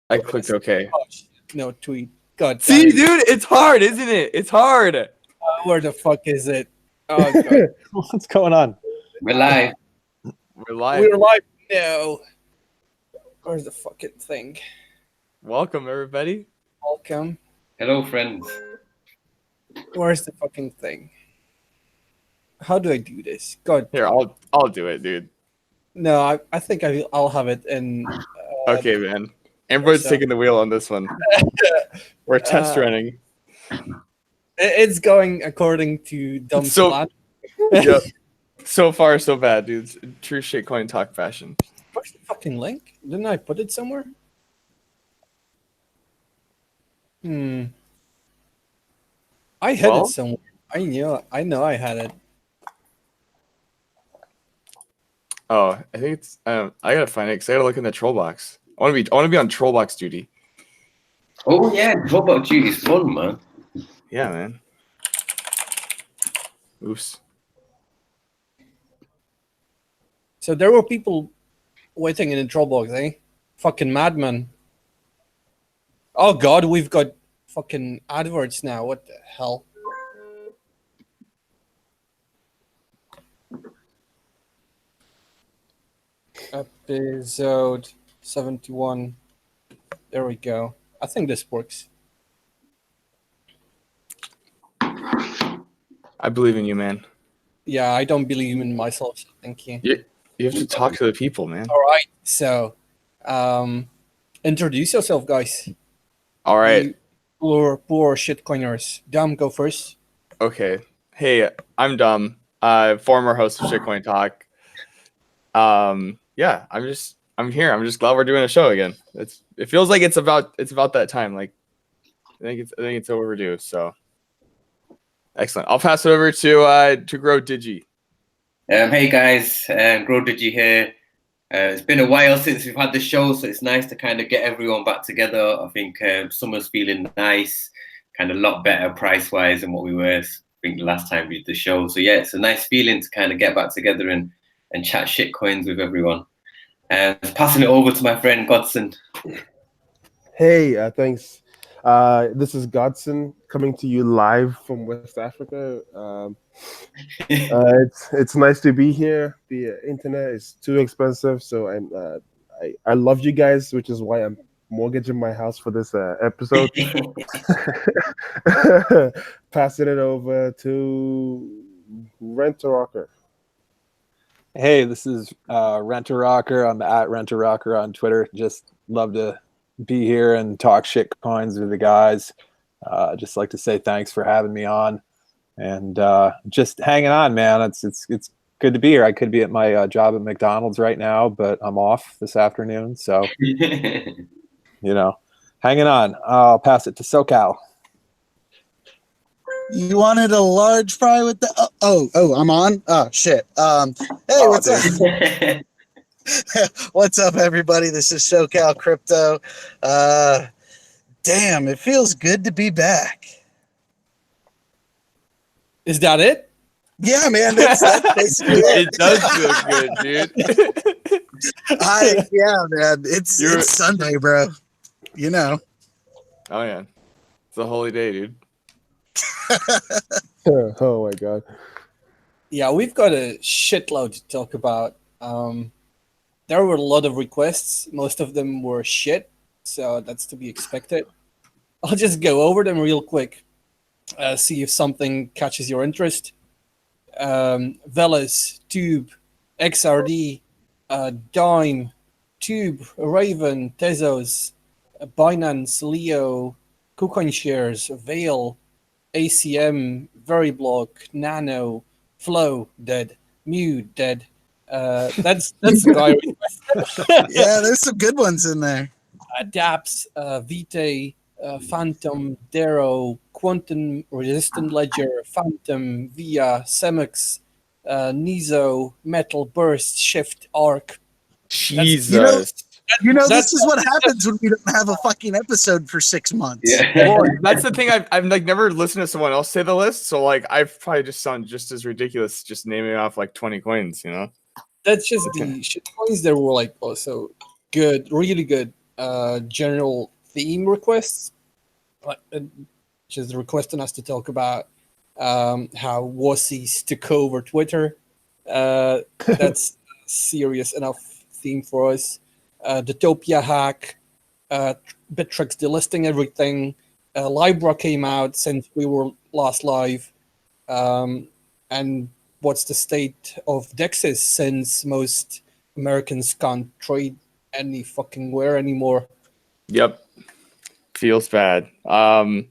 I clicked OK. Oh, shit. No tweet. God. See, dude, it's hard, isn't it? It's hard. Where the fuck is it? Oh God. What's going on? We're live. We're live. We're live now. Where's the fucking thing? Welcome, everybody. Welcome. Hello, friends. Where's the fucking thing? How do I do this? God. Here, I'll do it, dude. No, I think I'll have it in. Okay, man. Everyone's so- taking the wheel on this one. We're test running. It's going according to Dumb's So- plan. Yep. So far, so bad, dudes. True shitcoin talk fashion. Where's the fucking link? Didn't I put it somewhere? I had Well? it somewhere. I know I had it. Oh, I think it's. I gotta find it because I gotta look in the troll box. I want to be on troll box duty. Oh yeah, Robot Duty's fun, man. Yeah, man. Oops. So there were people waiting in the troll box, eh? Fucking madman. Oh God, we've got fucking adverts now. What the hell? Episode 71. There we go. I think this works. I believe in you, man. Yeah, I don't believe in myself, so thank you. You have to talk to the people, man. All right, so introduce yourself, guys. All right. You poor shitcoiners. Dom, go first. Okay. Hey, I'm Dumb. Former host of Shitcoin Talk. Yeah, I'm here. I'm just glad we're doing a show again. It feels like it's about that time. Like I think it's overdue. So excellent. I'll pass it over to Grow Digi. Hey guys, Grow Digi here. It's been a while since we've had the show, so it's nice to kind of get everyone back together. I think summer's feeling nice, kind of a lot better price-wise than what we were, I think, the last time we did the show. So yeah, it's a nice feeling to kind of get back together and chat shitcoins with everyone. Passing it over to my friend Godson. Hey, thanks. This is Godson coming to you live from West Africa. It's nice to be here. The internet is too expensive, so I love you guys, which is why I'm mortgaging my house for this episode. Passing it over to Rent-A-Rocker. Hey, this is Rent-A-Rocker. I'm at Rent-A-Rocker on Twitter. Just love to be here and talk shit coins with the guys. Just like to say thanks for having me on, and just hanging on, man. It's good to be here. I could be at my job at McDonald's right now, but I'm off this afternoon, so hanging on. I'll pass it to SoCal. You wanted a large fry with the oh I'm on. Oh shit. Hey, what's up? What's up, everybody? This is SoCal Crypto. Damn, it feels good to be back. Is that it? Yeah, man. That's basically it. It does feel good, dude. Yeah, man. It's Sunday, bro. You know. Oh yeah, it's a holy day, dude. Oh my god. Yeah, we've got a shitload to talk about. There were a lot of requests. Most of them were shit, so that's to be expected. I'll just go over them real quick. See if something catches your interest. Velas, Tube, XRD, Dime, Tube, Raven, Tezos, Binance, Leo, KuCoin Shares, Veil, ACM, Veryblock, Nano, Flow, dead, Mew, dead. That's the guy requested. Yeah, there's some good ones in there. Daps, Vitae, Phantom, Darrow, Quantum, Resistant Ledger, Phantom, Via, Semix, Nizo, Metal, Burst, Shift, Arc. Jesus. This is what happens when we don't have a fucking episode for 6 months. Yeah. Well, that's the thing. I've like never listened to someone else say the list, so like I've probably just sound just as ridiculous just naming off like 20 coins, That's just the shit coins that were like also good, really good. general theme requests, just requesting us to talk about how wussies took over Twitter. That's a serious enough theme for us. Cryptopia Hack, Bittrex delisting everything. Libra came out since we were last live. And what's the state of DEXs since most Americans can't trade any fucking where anymore? Yep. Feels bad. I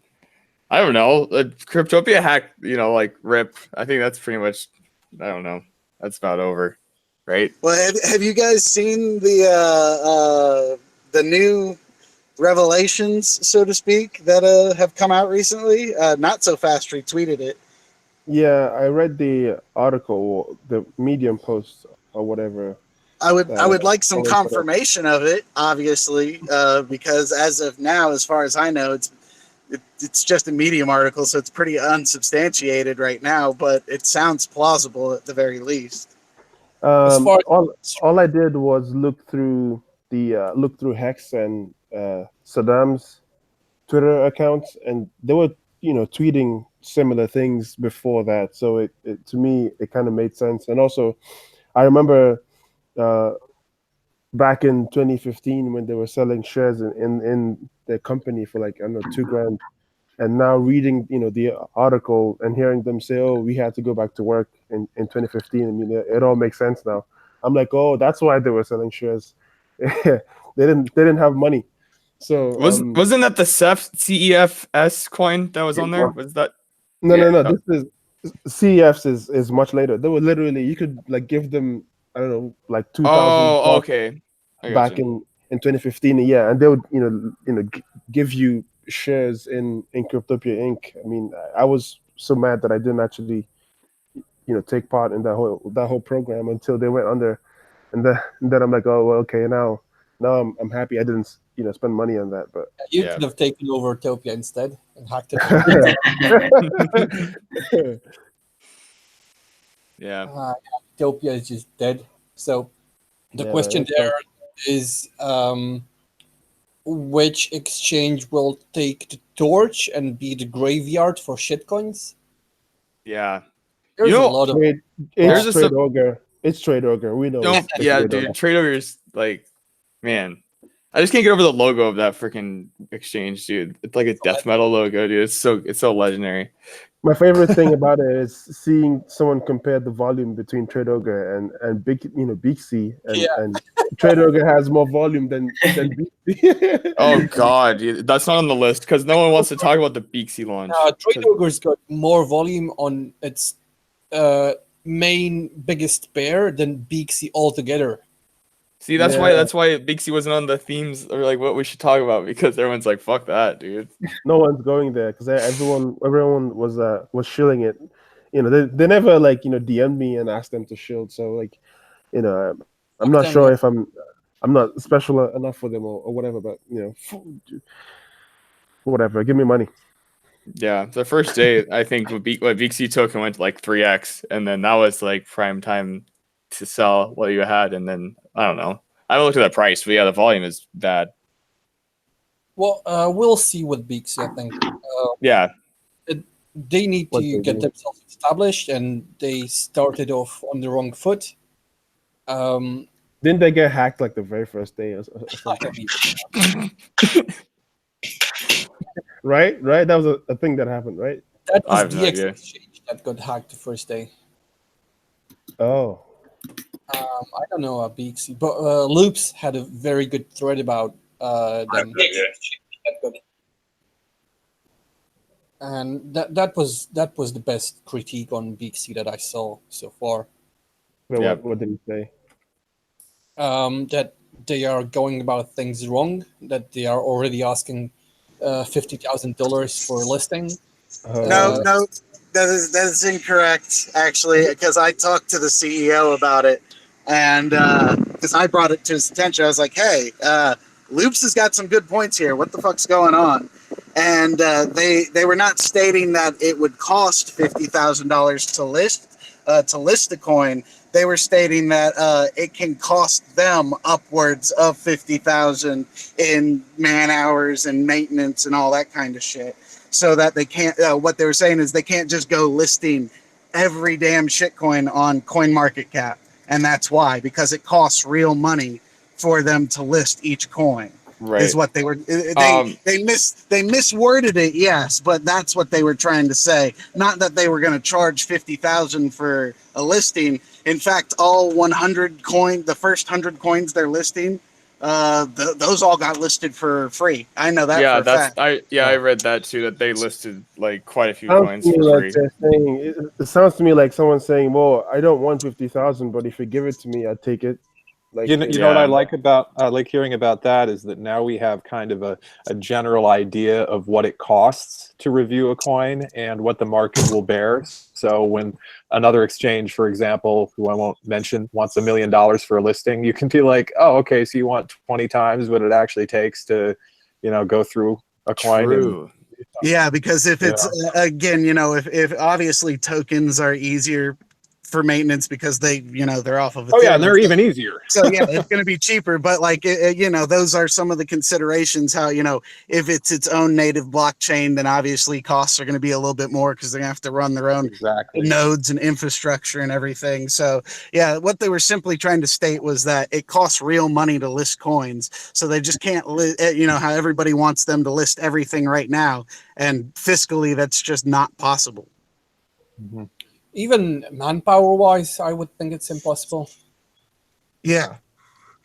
don't know. Cryptopia Hack, like RIP. I think that's pretty much, I don't know. That's about over, right? Well, have you guys seen the new revelations, so to speak, that have come out recently? Not so fast retweeted it. Yeah, I read the article, the Medium post or whatever. I would like some always confirmation of it, obviously, because as of now, as far as I know, it's just a Medium article, so it's pretty unsubstantiated right now. But it sounds plausible at the very least. All I did was look through Hex and Saddam's Twitter accounts, and they were tweeting similar things before that. So it to me it kind of made sense. And also, I remember back in 2015 when they were selling shares in their company for like, I don't know, $2,000, and now reading the article and hearing them say, oh, we had to go back to work in 2015. I mean, it all makes sense now. I'm like, oh, that's why they were selling shares. They didn't have money. So wasn't that the CEFS coin that was on there? Was that? No. This is CEFs is much later. They were literally, you could like give them, I don't know, like 2,000. Oh, okay. Back in 2015, yeah, and they would give you shares in Cryptopia Inc. I mean, I was so mad that I didn't actually take part in that whole program until they went under, and then I'm like, oh well, okay, now I'm happy I didn't spend money on that. But you could have taken over Topia instead and hacked it. Yeah. Topia is just dead. So the question there is, which exchange will take the torch and be the graveyard for shitcoins? Yeah. There's a lot of it's TradeOgre. It's TradeOgre. We know. Yeah, dude. TradeOgre is like, man. I just can't get over the logo of that freaking exchange, dude. It's like a death metal logo, dude. It's so legendary. My favorite thing about it is seeing someone compare the volume between TradeOgre and Beaxy, and TradeOgre has more volume than Beaxy. Oh god, that's not on the list because no one wants to talk about the Beaxy launch. TradeOgre's got more volume on its main biggest pair than Beaxy altogether. See, that's why Beaxy wasn't on the themes or like what we should talk about, because everyone's like, fuck that, dude. No one's going there because everyone was shilling it. They never like DM'd me and asked them to shield. So like, I'm not sure if I'm not special enough for them or whatever. But whatever, give me money. Yeah, the first day I think what Beaxy took and went to like 3x, and then that was like prime time to sell what you had, and then I don't know. I haven't looked at that price, but yeah, the volume is bad. Well, we'll see with Beaxy, I think. Yeah. They need to get themselves established, and they started off on the wrong foot. Didn't they get hacked like the very first day or something? Right? That was a thing that happened, right? That was the exchange that got hacked the first day. Oh. I don't know about Beaxy, but Loops had a very good thread about them. And that was the best critique on Beaxy that I saw so far. Well, what did he say? That they are going about things wrong. That they are already asking $50,000 for listing. No, that is incorrect. Actually, because I talked to the CEO about it, and because I brought it to his attention, I was like, "Hey, Loops has got some good points here. What the fuck's going on?" And they were not stating that it would cost $50,000 to list the coin. they were stating that it can cost them upwards of 50,000 in man hours and maintenance and all that kind of shit. So that they can't. What they were saying is they can't just go listing every damn shitcoin on CoinMarketCap, and that's why, because it costs real money for them to list each coin. Right. Is what they were. They misworded it, yes, but that's what they were trying to say. Not that they were going to charge 50,000 for a listing. In fact, all 100 coin, the first 100 coins they're listing, those all got listed for free. I know that. Yeah, for a fact. I read that too. That they listed like quite a few Sounds coins to me for like free. they're saying, it sounds to me like someone saying, "Well, I don't want 50,000, but if you give it to me, I'll take it." Like, you know what I like about like hearing about that is that now we have kind of a general idea of what it costs to review a coin and what the market will bear. So when another exchange, for example, who I won't mention, wants $1 million for a listing, you can be like, oh, okay, so you want 20 times what it actually takes to, you know, go through a coin. True. Yeah, because if it's again, you know, if obviously tokens are easier for maintenance because they, you know, they're off of Ethereum. Oh yeah, and they're even easier. So yeah, it's going to be cheaper. But like, you know, those are some of the considerations. How, you know, if it's its own native blockchain, then obviously costs are going to be a little bit more because they're going to have to run their own nodes and infrastructure and everything. So yeah, what they were simply trying to state was that it costs real money to list coins. So they just can't, you know, how everybody wants them to list everything right now. And fiscally, that's just not possible. Mm-hmm. Even manpower-wise, I would think it's impossible. Yeah,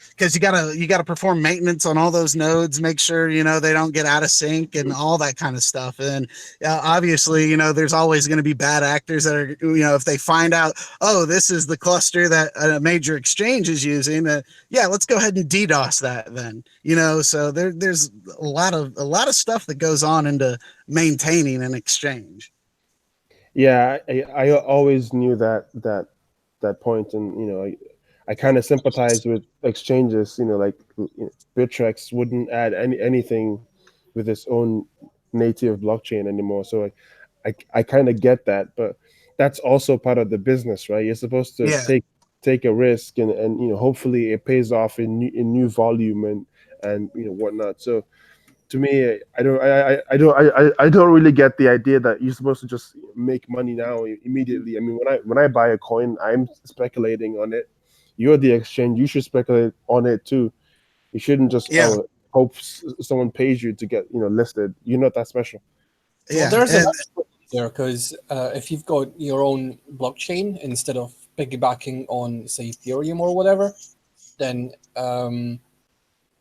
because you gotta perform maintenance on all those nodes, make sure, you know, they don't get out of sync and all that kind of stuff. And obviously, you know, there's always going to be bad actors that are, you know, if they find out, oh, this is the cluster that a major exchange is using, yeah, let's go ahead and DDoS that then. You know, so there's a lot of stuff that goes on into maintaining an exchange. Yeah, I always knew that point, and you know, I kind of sympathize with exchanges. You know, like Bittrex wouldn't add anything with its own native blockchain anymore. So I kind of get that, but that's also part of the business, right? You're supposed to take a risk, and you know, hopefully it pays off in new volume and you know, whatnot. So to me, I don't really get the idea that you're supposed to just make money now immediately. I mean, when I buy a coin, I'm speculating on it. You're the exchange. You should speculate on it too. You shouldn't just hope someone pays you to get, you know, listed. You're not that special. Yeah, well, there's an there because if you've got your own blockchain instead of piggybacking on, say, Ethereum or whatever, then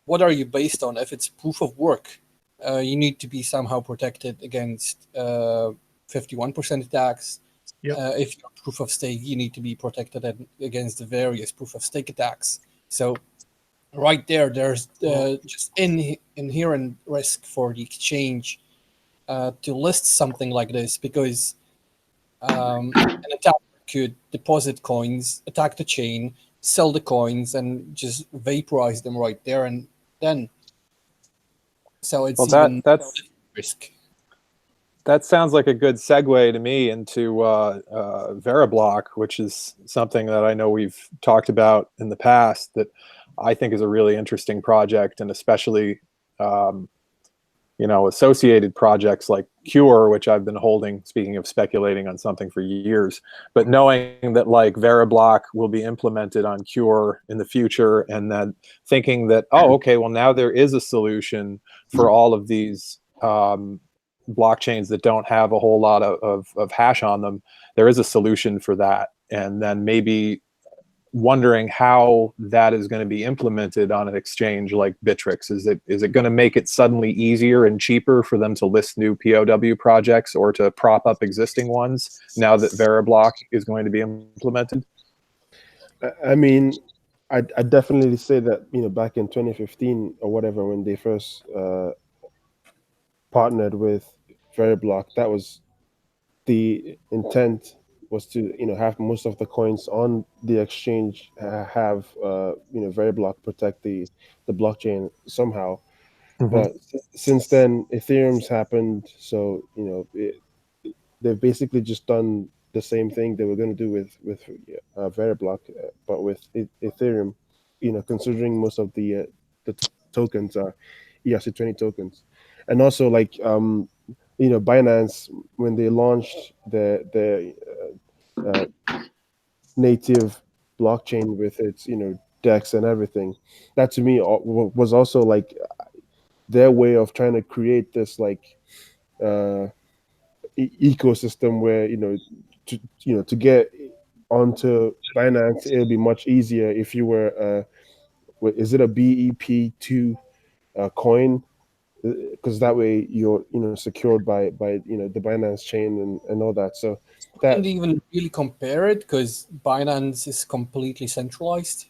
what are you based on? If it's proof of work, you need to be somehow protected against 51% attacks. Yep. If you're proof of stake, you need to be protected against the various proof of stake attacks. So right there's just inherent risk for the exchange to list something like this, because an attacker could deposit coins, attack the chain, sell the coins, and just vaporize them right there and then. So it's that's risk. That sounds like a good segue to me into Veriblock, which is something that I know we've talked about in the past that I think is a really interesting project, and especially you know, associated projects like Cure, which I've been holding, speaking of speculating on something for years, but knowing that like Veriblock will be implemented on Cure in the future, and then thinking that, oh, okay, well now there is a solution for all of these blockchains that don't have a whole lot of hash on them. There is a solution for that. And then maybe wondering how that is going to be implemented on an exchange like Bittrex. Is it going to make it suddenly easier and cheaper for them to list new POW projects or to prop up existing ones now that Veriblock is going to be implemented? I mean, I definitely say that, you know, back in 2015 or whatever, when they first partnered with Veriblock, that was the intent, was to, you know, have most of the coins on the exchange have you know, Veriblock protect the blockchain somehow. Mm-hmm. But since then, Ethereum's happened, so you know, they've basically just done the same thing they were going to do with Veriblock, but with Ethereum. Considering most of the tokens are ERC20 tokens, and also like Binance, when they launched the native blockchain with its DEX and everything, that to me was also like their way of trying to create this like ecosystem where to get onto Binance, it'll be much easier if you were is it a BEP2 coin, because that way you're secured by the Binance chain and all that. So that Can't even really compare it because Binance is completely centralized.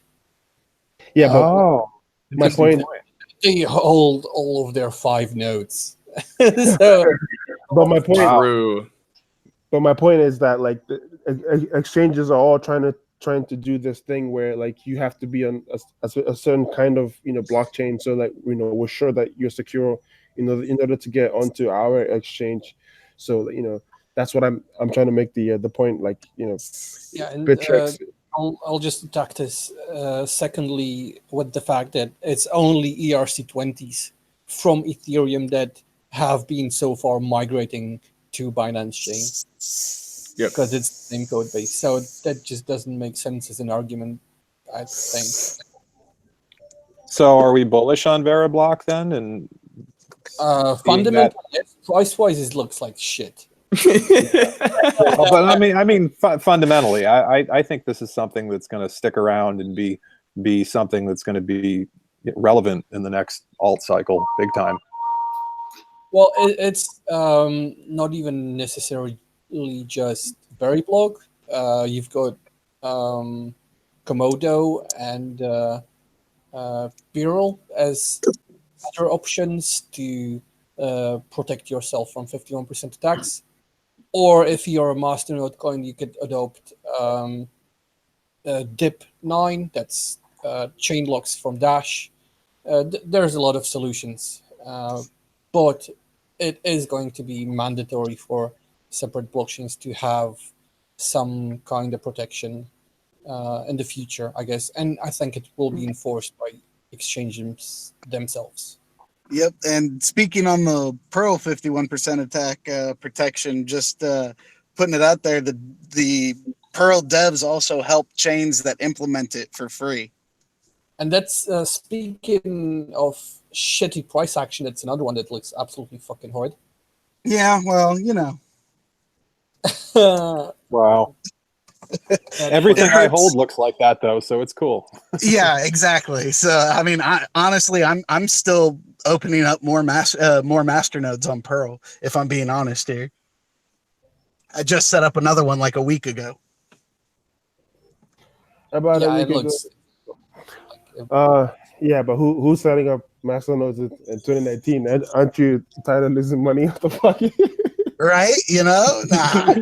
yeah, but Oh, my interesting point. They hold all of their 5 nodes. So But my point. Wow. True. But my point is that like the exchanges are all trying to do this thing where like you have to be on a certain kind of blockchain, so that we're sure that you're secure in order to get onto our exchange. So that's what I'm trying to make the point, like yeah, and Bittrex. I'll just attack this. Secondly, with the fact that it's only ERC20s from Ethereum that have been so far migrating to Binance chain. Yep. Because it's the same code base. So that just doesn't make sense as an argument, I think. So are we bullish on Veriblock then? And Fundamentally, yes. Price-wise, it looks like shit. well, but I mean, fundamentally, I think this is something that's going to stick around and be something that's going to be relevant in the next alt cycle, big time. Well, it's not even necessarily just Veriblock. You've got Komodo and PIRL as other options to protect yourself from 51% tax. Or if you're a masternode coin, you could adopt DIP9, that's chain locks from Dash. There's a lot of solutions, but it is going to be mandatory for separate blockchains to have some kind of protection in the future, I guess. And I think it will be enforced by exchanges themselves. Yep, and speaking on the PIRL 51% attack protection, just putting it out there, the PIRL devs also help chains that implement it for free. And that's speaking of shitty price action. That's another one that looks absolutely fucking hard. Yeah, well, Wow. Everything I hold looks like that though, so it's cool. Yeah, exactly. So I mean, honestly, I'm still opening up more masternodes on PIRL, if I'm being honest here. I just set up another one like a week ago. About yeah, a it week looks. yeah, but who's setting up masternodes in 2019? Aren't you tired of losing money off the pocket? Right? Nah.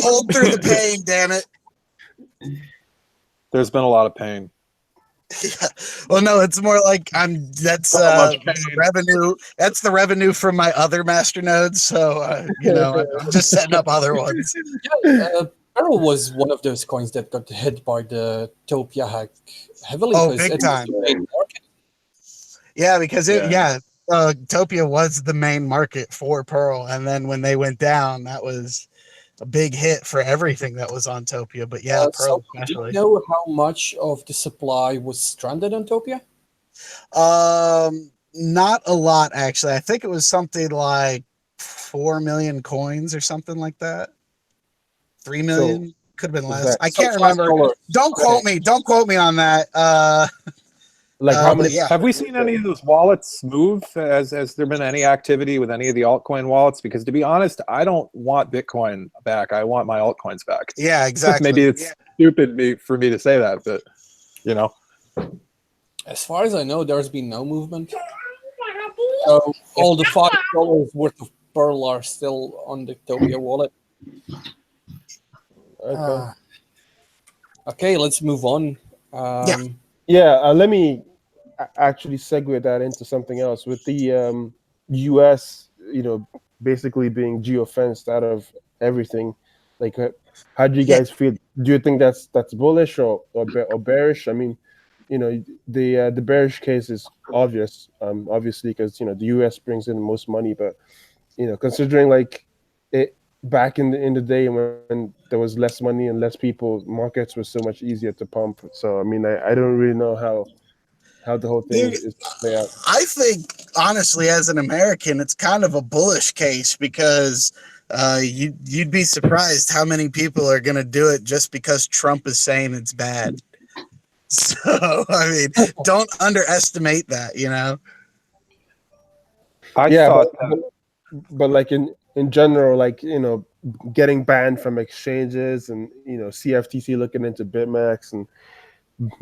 Hold through the pain, damn it. There's been a lot of pain. Yeah. Well, no, it's more like that's revenue. That's the revenue from my other masternodes. So I'm just setting up other ones. PIRL was one of those coins that got hit by the Topia hack heavily. Oh, big time. Yeah, because Topia was the main market for PIRL, and then when they went down, that was a big hit for everything that was on Topia. But yeah, PIRL especially. Do you know how much of the supply was stranded on Topia? Not a lot, actually. I think it was something like 4 million coins or something like that. 3 million, could have been less. I can't remember. Don't quote me. Don't quote me on that. Like how many? Yeah. Have we seen any of those wallets move? Has there been any activity with any of the altcoin wallets? Because to be honest, I don't want Bitcoin back. I want my altcoins back. Yeah, exactly. Maybe it's stupid for me to say that, but As far as I know, there's been no movement. So all the $5 worth of PIRL are still on the Topia wallet. Okay, let's move on. Let me actually segue that into something else with the U.S. Basically being geofenced out of everything. Like, how do you guys feel? Do you think that's bullish or bearish? I mean, the bearish case is obvious, obviously, because the U.S. brings in the most money, but considering like it back in the day when there was less money and less people, markets were so much easier to pump. So I mean, I don't really know how the whole thing is play out. I think, honestly, as an American, it's kind of a bullish case because you'd be surprised how many people are going to do it just because Trump is saying it's bad. So, I mean, don't underestimate that, I thought but like in general, like getting banned from exchanges, and CFTC looking into BitMEX and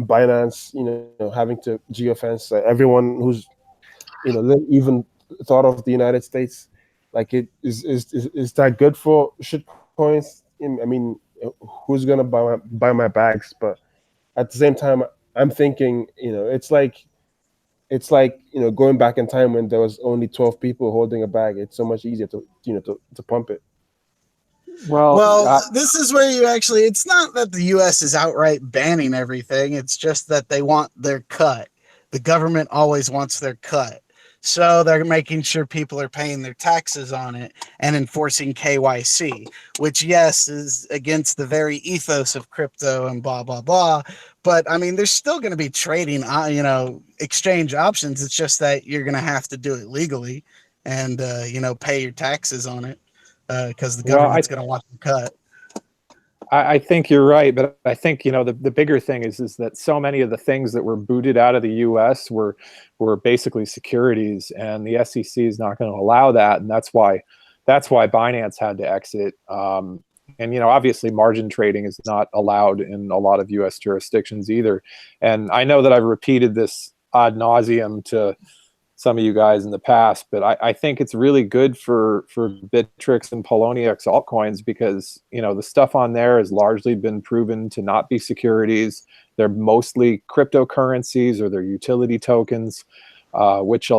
Binance, having to geofence everyone who's even thought of the United States. Like, it is that good for shit coins? I mean, who's gonna buy my bags? But at the same time, I'm thinking, it's like going back in time when there was only 12 people holding a bag. It's so much easier to to pump it. Well, this is where it's not that the US is outright banning everything. It's just that they want their cut. The government always wants their cut. So they're making sure people are paying their taxes on it and enforcing KYC, which, yes, is against the very ethos of crypto and blah, blah, blah. But I mean, there's still going to be trading, exchange options. It's just that you're going to have to do it legally and, pay your taxes on it because the government's going to want the cut. I think you're right, but I think the bigger thing is that so many of the things that were booted out of the U.S. were basically securities, and the SEC is not going to allow that, and that's why Binance had to exit. And obviously margin trading is not allowed in a lot of U.S. jurisdictions either. And I know that I've repeated this ad nauseum to some of you guys in the past, but I think it's really good for Bittrex and Poloniex altcoins because the stuff on there has largely been proven to not be securities. They're mostly cryptocurrencies or they're utility tokens, which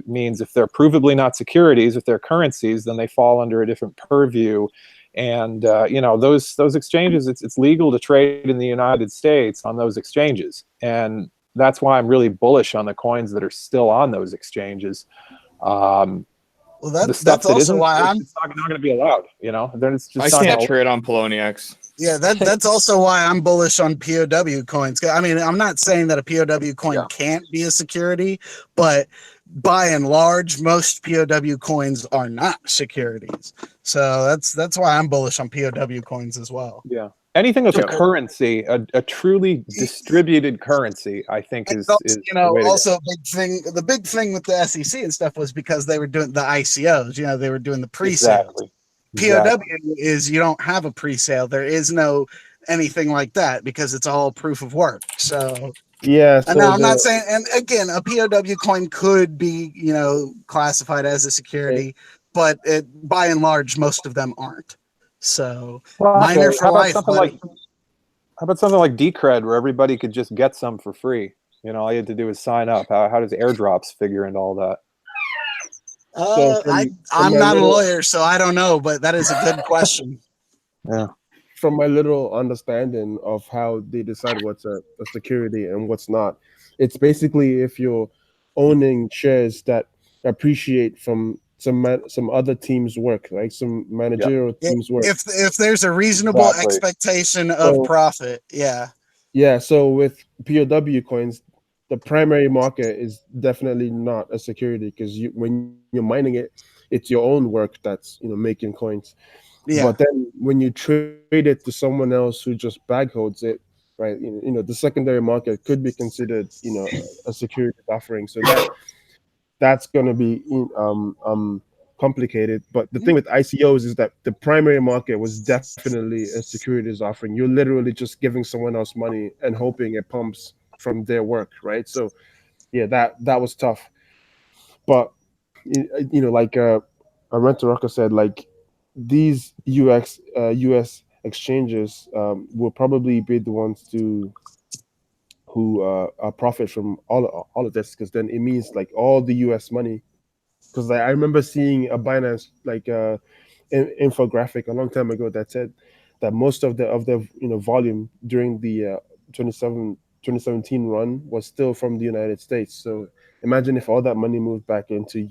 means if they're provably not securities, if they're currencies, then they fall under a different purview. And those exchanges, it's legal to trade in the United States on those exchanges, and that's why I'm really bullish on the coins that are still on those exchanges. Well, the stuff that's also why it's not going to be allowed. Then it's just I can't trade on Poloniex. Yeah, that's also why I'm bullish on POW coins. I mean, I'm not saying that a POW coin can't be a security, but by and large, most POW coins are not securities. So that's why I'm bullish on POW coins as well. Yeah. Anything that's a currency, a truly distributed currency, I think is also a big thing. The big thing with the SEC and stuff was because they were doing the ICOs. They were doing the pre-sales. Exactly. POW is you don't have a pre-sale. There is no anything like that because it's all proof of work. So yeah. So now I'm not saying, and again, a POW coin could be classified as a security, but by and large, most of them aren't. So miner for life. How about something like Decred, where everybody could just get some for free? All you had to do is sign up. How does airdrops figure into all that? I'm not a lawyer, so I don't know, but that is a good question. Yeah. From my little understanding of how they decide what's a security and what's not, it's basically if you're owning shares that appreciate from some other team's work, like some managerial team's work. If there's a reasonable expectation of profit, yeah. So with POW coins, the primary market is definitely not a security because when you're mining it, it's your own work that's making coins. Yeah. But then when you trade it to someone else who just bag holds it, right? The secondary market could be considered a security offering. So that's going to be complicated. But the thing with ICOs is that the primary market was definitely a securities offering. You're literally just giving someone else money and hoping it pumps from their work, right? So yeah, that was tough. But like Renter Rocker said, like these US exchanges will probably be the ones who profit from all of this, because then it means like all the US money. Because I remember seeing a Binance infographic a long time ago that said that most of the volume during the 2017 run was still from the United States. So imagine if all that money moved back into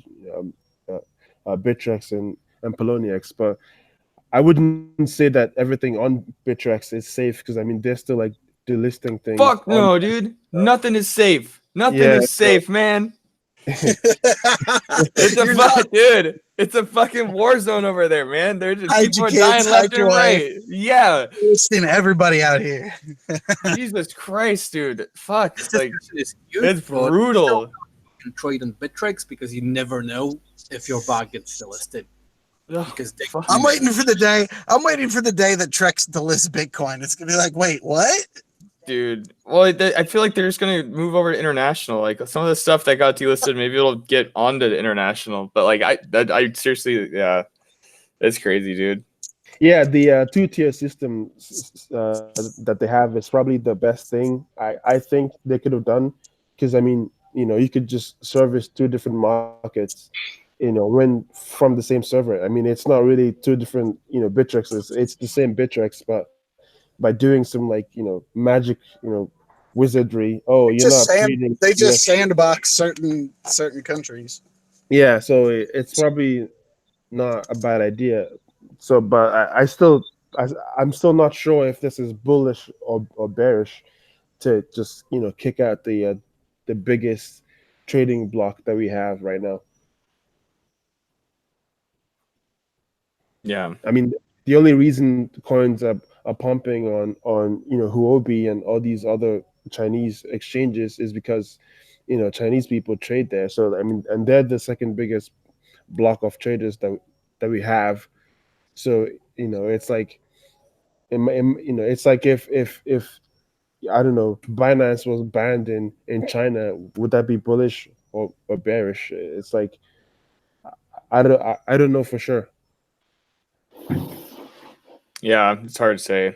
Bittrex and Poloniex. But I wouldn't say that everything on Bittrex is safe, because I mean they're still like delisting things. Fuck no, dude. Nothing is safe. Nothing is safe, man. It's a dude. It's a fucking war zone over there, man. They're just people are dying left and right. Yeah, Seeing everybody out here. Jesus Christ, dude. Fuck, like It's brutal. You can trade on Bittrex because you never know if your bot gets delisted. Because I'm waiting for the day. I'm waiting for the day that Trex delists Bitcoin. It's gonna be like, wait, what? Dude, well, I feel like they're just gonna move over to international. Like some of the stuff that got delisted, maybe it'll get onto the international. But like, I seriously, yeah, it's crazy, dude. Yeah, the two-tier system that they have is probably the best thing I think they could have done, because I mean, you could just service two different markets, when from the same server. I mean, it's not really two different Bittrexes. It's the same Bittrex, but by doing some like magic wizardry. Oh, you're not treating. They just sandbox certain countries. Yeah, so it's probably not a bad idea. So, but I'm still not sure if this is bullish or bearish to just kick out the biggest trading block that we have right now. Yeah, I mean, the only reason coins are pumping on Huobi and all these other Chinese exchanges is because Chinese people trade there. So I mean, and they're the second biggest block of traders that we have. So it's like it's like if I don't know, Binance was banned in China, would that be bullish or bearish? It's like I don't know for sure. yeah, it's hard to say,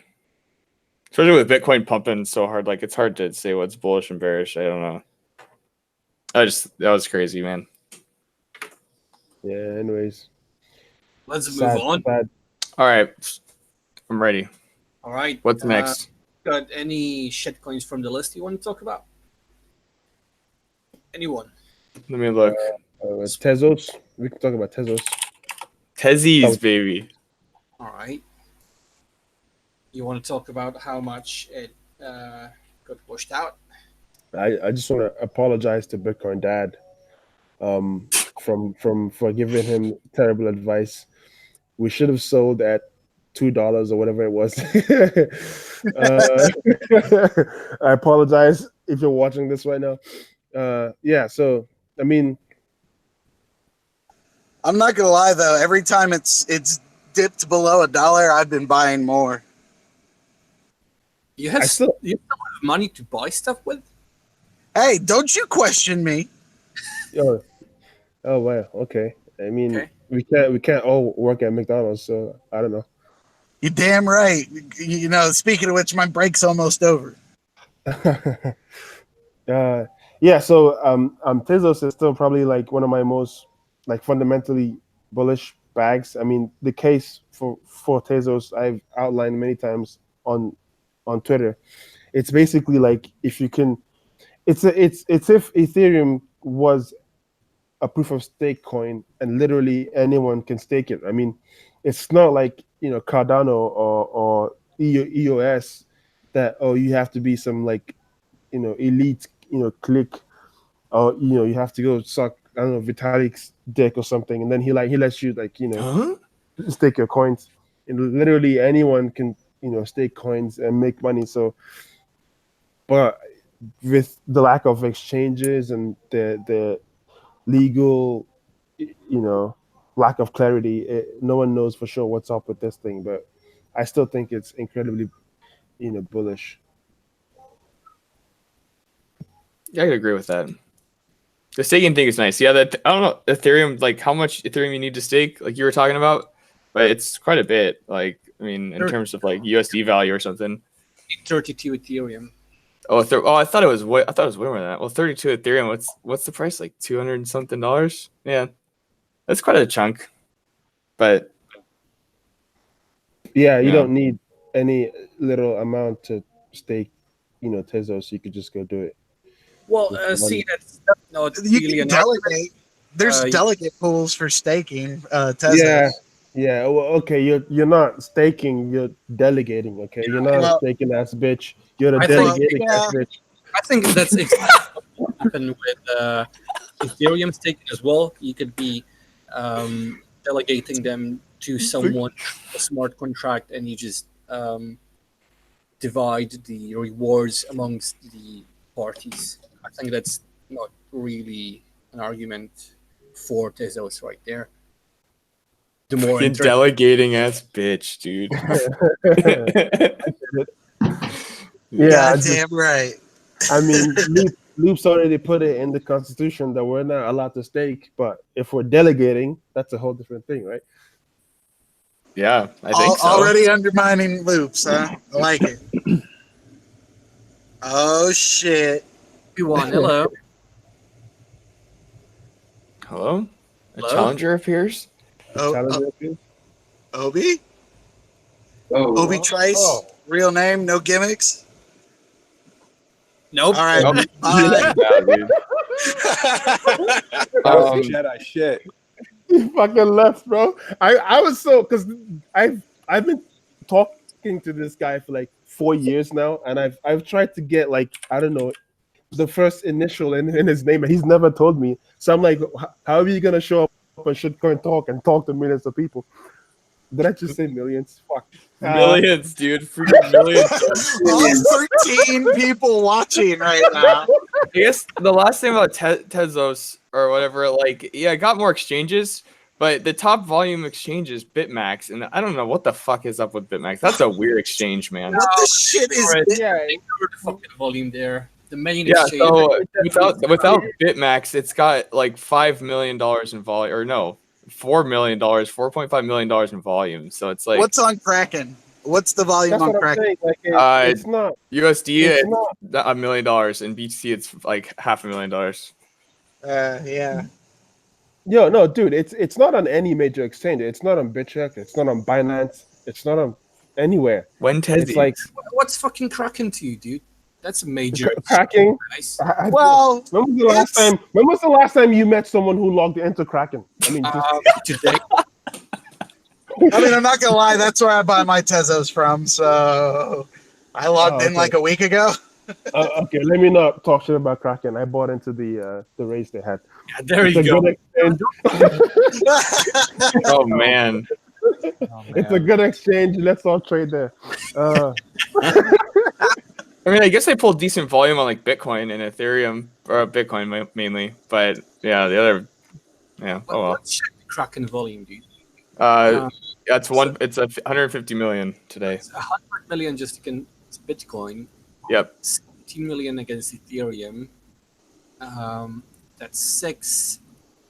especially with Bitcoin pumping so hard. Like it's hard to say what's bullish and bearish. I don't know. That was crazy, man. Yeah. Anyways, let's move on. All right, I'm ready. All right. What's next? Got any shitcoins from the list you want to talk about? Anyone? Let me look. Tezos. We can talk about Tezos. Tezos, baby. All right. You want to talk about how much it got pushed out? I just want to apologize to Bitcoin Dad for giving him terrible advice. We should have sold at $2 or whatever it was. I apologize if you're watching this right now. Yeah, so I mean, I'm not gonna lie though. Every time it's dipped below $1, I've been buying more. You still have money to buy stuff with? Hey, don't you question me? Oh wow, okay. I mean, we can't all work at McDonald's, so I don't know. You're damn right. Speaking of which, my break's almost over. Yeah, so Tezos is still probably like one of my most like fundamentally bullish bags. I mean, the case for Tezos I've outlined many times on Twitter. It's basically like if you can, it's if Ethereum was a proof of stake coin and literally anyone can stake it. I mean, it's not like Cardano or EOS that you have to be some like elite click, or you have to go suck I don't know Vitalik's dick or something, and then he lets you like stake your coins. And literally anyone can stake coins and make money. So, but with the lack of exchanges and the legal lack of clarity, no one knows for sure what's up with this thing. But I still think it's incredibly bullish. Yeah, I could agree with that. The staking thing is nice. Yeah, I don't know Ethereum, like how much Ethereum you need to stake, like you were talking about, but it's quite a bit. Like I mean, in terms of like USD value or something. 32 Ethereum. I thought it was way more than that. Well, 32 Ethereum. What's the price? Like $200 and something. Yeah, that's quite a chunk. But yeah, you don't need any little amount to stake, Tezos, you could just go do it. Well, With see, money. that's not You really can an argument. delegate. There's You- delegate pools for staking Tezos. Yeah. Yeah, well, okay, you're not staking, you're delegating, okay? You're not well- a staking ass bitch. You're a I think- delegating ass bitch. I think that's exactly what happened with Ethereum staking as well. You could be delegating them to someone, a smart contract, and you just divide the rewards amongst the parties. I think that's not really an argument for Tezos right there. The more Fucking delegating ass bitch, dude. Yeah, Damn right. I mean, Loop's already put it in the Constitution that we're not allowed to stake, but if we're delegating, that's a whole different thing, right? Yeah, I think so. Already undermining loops, huh? I like it. Oh shit! Everyone, hello. Hello? A Hello? challenger appears? Challenger appeals? Obi? Oh, Obi Trice? Real name, no gimmicks. Nope. All right. Nope. Bye. Yeah, dude. Jedi shit. He fucking left, bro. I was so because I've been talking to this guy for like 4 years now, and I've tried to get like, I don't know, the first initial in his name, and he's never told me. So I'm like, how are you gonna show up on Shitcoin Talk and talk to millions of people? Did I just say millions? Fuck. Millions, dude. Freaking millions. All 13 people watching right now. I guess the last thing about Tezos or whatever, like, yeah, it got more exchanges, but the top volume exchange is BitMax, and I don't know what the fuck is up with BitMax. That's a weird exchange, man. What the shit is Alright, this? Yeah, They covered the fucking volume there. The main Yeah, exchange. so without BitMax, it's got like $5 million in volume, or no, $4 million, $4.5 million in volume. So it's like What's on Kraken? What's the volume that's on what I'm Kraken? saying. Like, it's not. USD, It's it's not. $1 million, and BTC, it's like $500,000. Yeah. Yo, no, dude, it's not on any major exchange. It's not on Bittrex. It's not on Binance. It's not on anywhere. When Tezos, It's like What's fucking Kraken to you, dude? That's a major. cracking. Nice. Well, When was the last time? When was the last time you met someone who logged into Kraken? I mean, Today. I mean, I'm not gonna lie. That's where I buy my Tezos from. So I logged in okay. like a week ago. Okay, let me not talk shit about Kraken. I bought into the raise they had. Yeah, there It's you a go. good exchange. oh man, It's a good exchange. Let's all trade there. I mean, I guess they pulled decent volume on like Bitcoin and Ethereum, or Bitcoin mainly, but yeah, the other, yeah, oh well. Let's check the Kraken volume, dude. It's 150 million today. It's 100 million just against Bitcoin. Yep. 17 million against Ethereum. That's 6,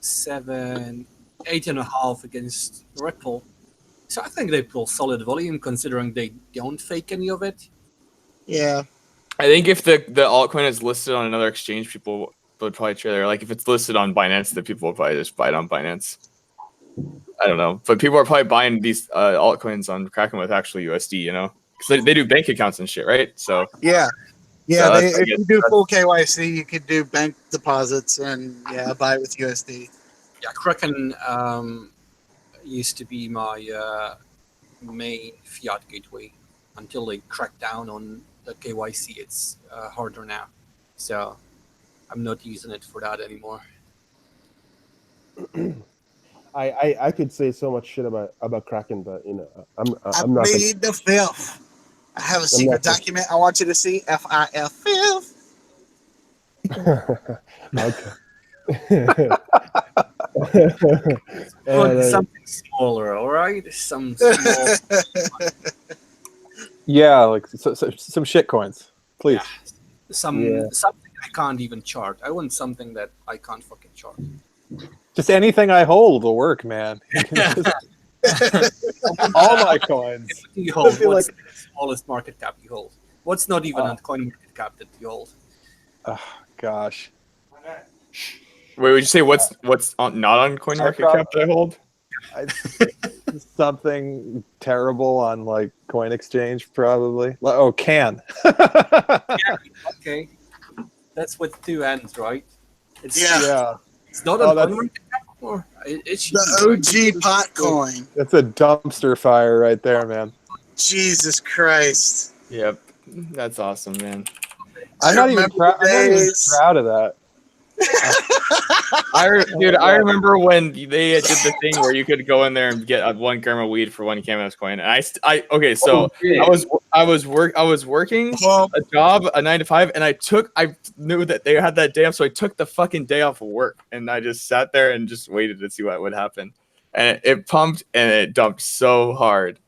7, 8.5 against Ripple. So I think they pull solid volume considering they don't fake any of it. Yeah. I think if the altcoin is listed on another exchange, people would probably trade there. Like if it's listed on Binance, the people will probably just buy it on Binance. I don't know, but people are probably buying these altcoins on Kraken with actual USD, you know, because they do bank accounts and shit, right? So Yeah. So If you do full KYC, you could do bank deposits and buy it with USD. Yeah, Kraken used to be my main fiat gateway until they cracked down on the KYC. It's harder now, so I'm not using it for that anymore. I could say so much shit about Kraken, but you know, I'm I not. plead the fifth. I have a secret not- document I want you to see. FIF fifth. Okay. Something smaller, all right? Some small. Yeah, like some shit coins, please. Something I can't even chart. I want something that I can't fucking chart. Just anything I hold will work, man. All my coins. What do you hold? feel What's the smallest market cap you hold? What's not even on coin market cap that you hold? Oh, gosh. wait, would you say what's not on CoinMarketCap that I hold? something terrible on like Coin Exchange, probably. Oh, CANN. Okay, that's with two ends, right? It's, Yeah. It's not Oh, a that's- or it should The be, OG pot coin. That's a dumpster fire right there, man. Jesus Christ. Yep. That's awesome, man. I'm not even remember the proud days. of that. Dude, I remember when they did the thing where you could go in there and get 1 gram of weed for 1 Camos coin. And okay, so I was working Well, a job, a 9 to 5, and I knew that they had that day off, so I took the fucking day off of work, and I just sat there and just waited to see what would happen. And it pumped and it dumped so hard.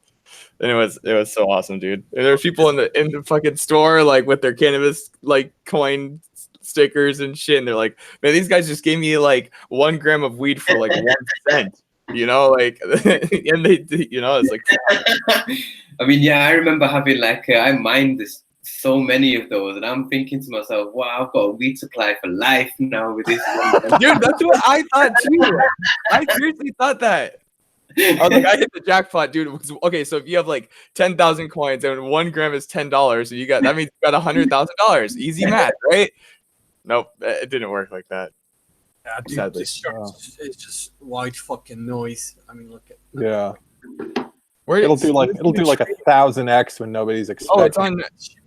And it was so awesome, dude. And there were people in the fucking store like with their cannabis like coin stickers and shit, and they're like, man, these guys just gave me like 1 gram of weed for like 1 cent, you know, like, and they, you know, it's like, I mean, yeah, I remember having like I mined so many of those, and I'm thinking to myself, wow, I've got a weed supply for life now with this one. dude, that's what I thought too. I seriously thought that. I was like, I hit the jackpot, dude. Okay, so if you have like 10,000 coins and 1 gram is $10, so that means you got $100,000. Easy math, right? Nope, it didn't work like that. Yeah, dude, Sadly. it's just white fucking noise. I mean, look at Yeah. Where It'll do like 1,000x when nobody's expecting.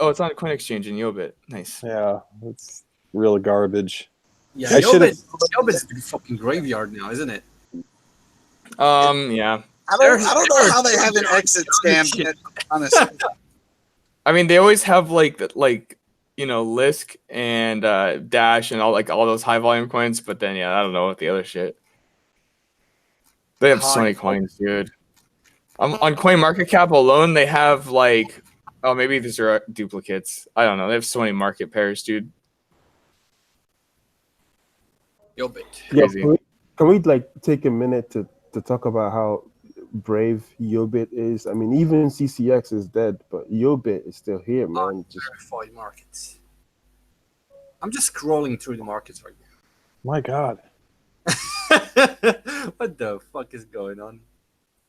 it's on Coin Exchange in Yobit. Nice. Yeah, it's real garbage. yeah. I should've- Yobit's the fucking graveyard now, isn't it? Yeah. I don't know how they haven't exit scammed it, honestly. I mean, they always have like you know, Lisk and Dash and all those high volume coins, but then yeah, I don't know what the other shit. They have so many coins, dude. On CoinMarketCap alone, they have like, oh, maybe these are duplicates. I don't know. They have so many market pairs, dude. Yobit. Yeah, Crazy. can we like take a minute to talk about how brave Yobit is? I mean, even CCX is dead, but Yobit is still here, man. Just Verified markets. I'm just scrolling through the markets right My God. now. What the fuck is going on?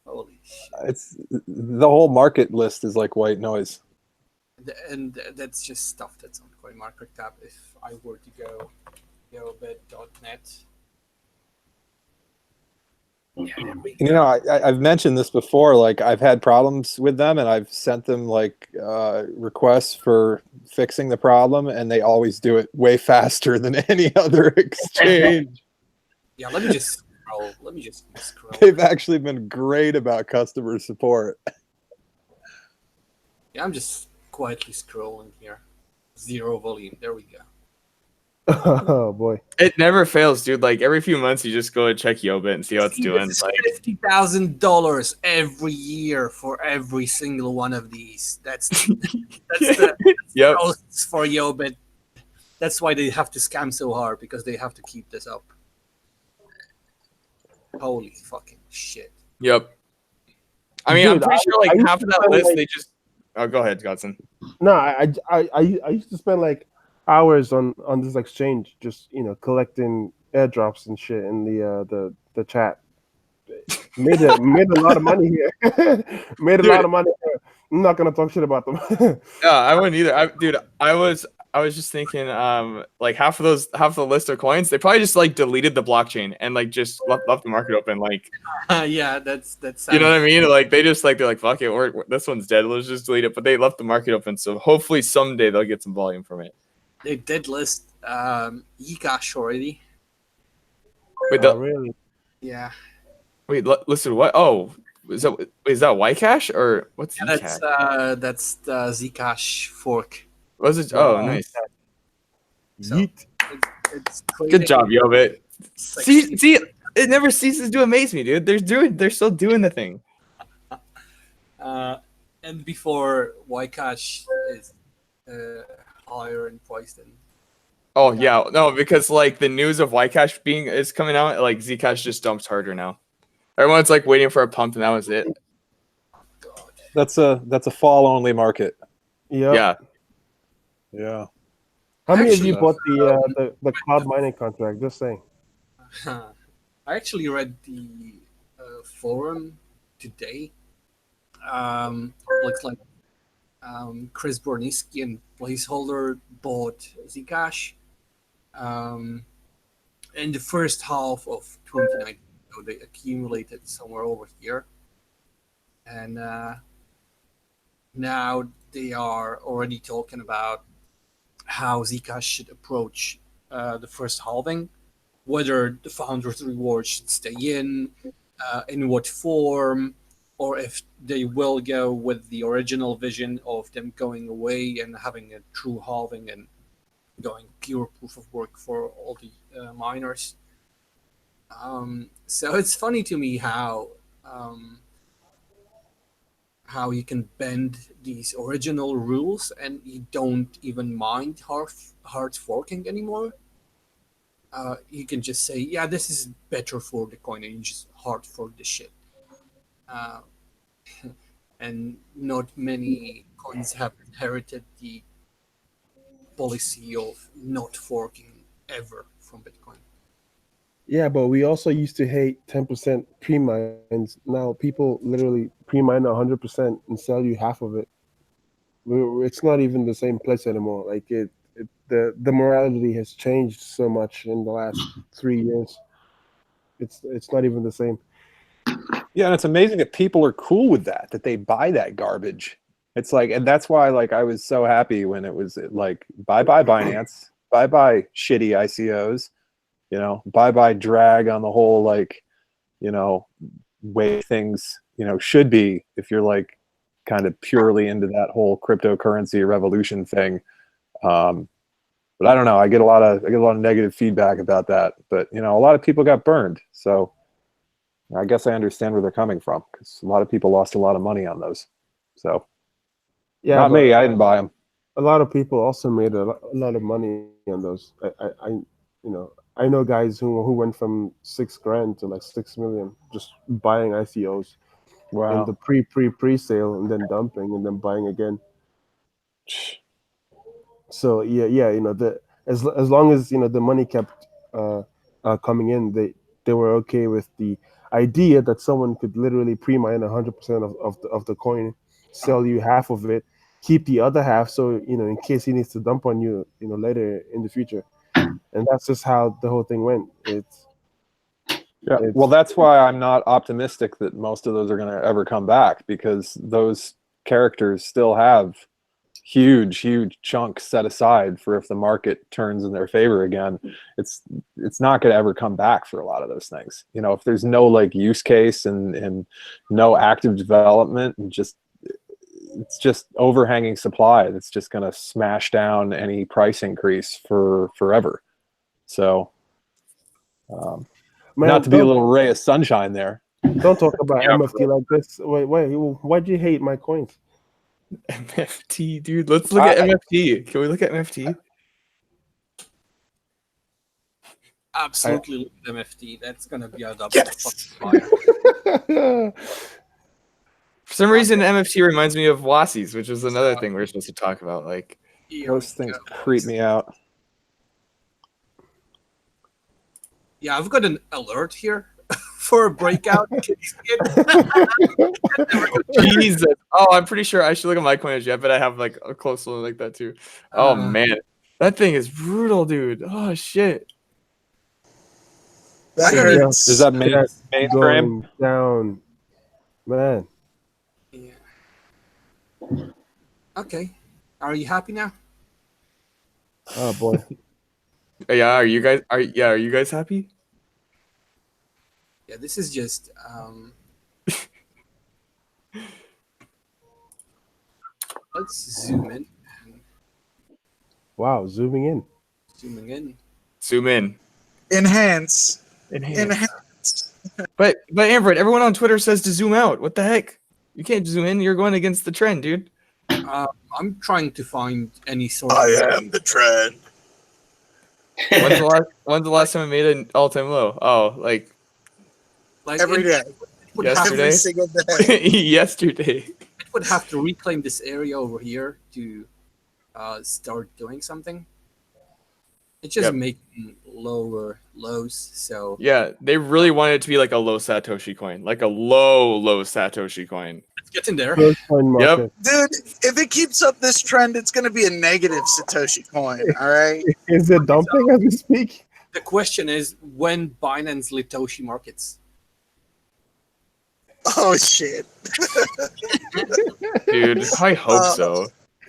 Holy shit. It's the whole market list is like white noise. And that's just stuff that's on CoinMarketCap. If I were to go Yobit.net. You know, I've mentioned this before. Like, I've had problems with them, and I've sent them like requests for fixing the problem, and they always do it way faster than any other exchange. Yeah, let me just scroll. They've actually been great about customer support. Yeah, I'm just quietly scrolling here. 0 volume. There we go. oh boy. It never fails, dude. Like every few months, you just go and check Yobit and see how it's doing. This is Like, $50,000 every year for every single one of these. That's the yep. costs for Yobit. That's why they have to scam so hard, because they have to keep this up. Holy fucking shit. Yep. I mean, I'm Dude, pretty sure I like used half to of that spend, list like- they just. Oh, go ahead, Godson. No, I used to spend like hours on this exchange, just collecting airdrops and shit in the chat. Made a lot of money here. Made a lot of money here. I'm not gonna talk shit about them. Yeah, I wouldn't either. Dude, I was just thinking, like half of the list of coins, they probably just like deleted the blockchain and like just left the market open. Like, Yeah, that's you know what I mean? Like they just they're like, fuck it, this one's dead. Let's just delete it. But they left the market open, so hopefully someday they'll get some volume from it. They did list eCash already. Wait, Really? Yeah. listen, what? Oh, is that Ycash or what's Yeah, Zcash? that's the Zcash fork. Was it? Oh, nice. So, Yeet. it's Good job, Yobit. It's like- See, it never ceases to amaze me, dude. They're still doing the thing. And before Ycash is higher in price than. Oh yeah, no, because like the news of Ycash is coming out, like Zcash just dumps harder now. Everyone's like waiting for a pump, and that was it. God. That's a fall only market. Yep. Yeah. Yeah. How many of Actually, you bought the cloud mining contract? Just saying. I actually read the forum today. Looks like Chris Borniski and Placeholder bought Zcash in the first half of 2019. So they accumulated somewhere over here. And now they are already talking about how Zcash should approach the first halving, whether the founders' reward should stay in what form, or if they will go with the original vision of them going away and having a true halving and going pure proof of work for all the miners. So it's funny to me how you can bend these original rules and you don't even mind hard forking anymore. You can just say, yeah, this is better for the coin, and you just hard fork the shit. And not many coins have inherited the policy of not forking ever from Bitcoin. Yeah, but we also used to hate 10% pre-mines. Now people literally pre-mine 100% and sell you half of it. It's not even the same place anymore. Like the morality has changed so much in the last 3 years. It's not even the same. Yeah, and it's amazing that people are cool with that they buy that garbage. It's like, and that's why, like, I was so happy when it was like, bye Binance, bye shitty ICOs, you know, bye drag on the whole, like, you know, way things, you know, should be if you're like kind of purely into that whole cryptocurrency revolution thing. But I don't know. I get a lot of negative feedback about that. But you know, a lot of people got burned. So I guess I understand where they're coming from, because a lot of people lost a lot of money on those. So Yeah, not me. I didn't buy them. A lot of people also made a lot of money on those. I know guys who went from $6,000 to like 6 million just buying ICOs. Wow. In the pre-sale and then dumping and then buying again. So yeah, you know, as long as, you know, the money kept coming in, they were okay with the idea that someone could literally pre-mine 100% of the coin, sell you half of it, keep the other half, so, you know, in case he needs to dump on you, you know, later in the future. And that's just how the whole thing went. Well, that's why I'm not optimistic that most of those are going to ever come back, because those characters still have huge chunks set aside for if the market turns in their favor again. It's not going to ever come back for a lot of those things. You know, if there's no like use case and no active development, and it's just overhanging supply that's just going to smash down any price increase for forever. So Man, not to be a little ray of sunshine there. Don't talk about MFT like this. Wait, why'd you hate my coins? MFT, dude. Let's look at MFT. Can we look at MFT? Absolutely look at MFT. That's gonna be a double fucking fire. For some reason, MFT reminds me of Wassies, which is another thing we're supposed to talk about. Like, those things creep me out. Yeah, I've got an alert here for a breakout. Jesus. Oh, I'm pretty sure I should look at my coinage yet, but I have like a close one like that too. Oh man, that thing is brutal, dude. Oh shit. That hurts. Is that mainframe going down, man? Yeah. Okay. Are you happy now? Oh boy. Yeah, are you guys happy? Yeah, this is just let's zoom in. Wow, zooming in. Zoom in. Enhance. But Amber, everyone on Twitter says to zoom out. What the heck? You can't zoom in. You're going against the trend, dude. I'm trying to find any sort I am the trend. When's the last time I made an all-time low? Oh, like every day. Yesterday? Every single day. Yesterday. It would have to reclaim this area over here to start doing something. It's just Yep. making lower lows. So Yeah, they really wanted it to be like a low Satoshi coin, like a low Satoshi coin. it's getting there. First coin market. Dude, if it keeps up this trend, it's going to be a negative Satoshi coin. All right. Is it dumping as we speak? The question is when Binance Litoshi markets. Oh shit. Dude, I hope so.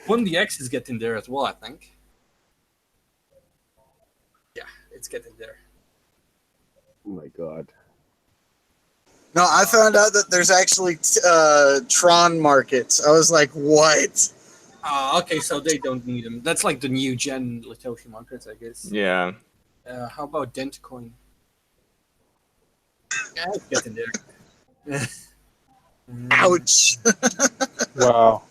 When the X is getting there as well, I think. Yeah, it's getting there. Oh my god. No, I found out that there's actually Tron markets. I was like, what? Okay, so they don't need them. That's like the new gen Litoshi markets, I guess. Yeah. How about Dentcoin? Yeah, it's getting there. Ouch. Wow.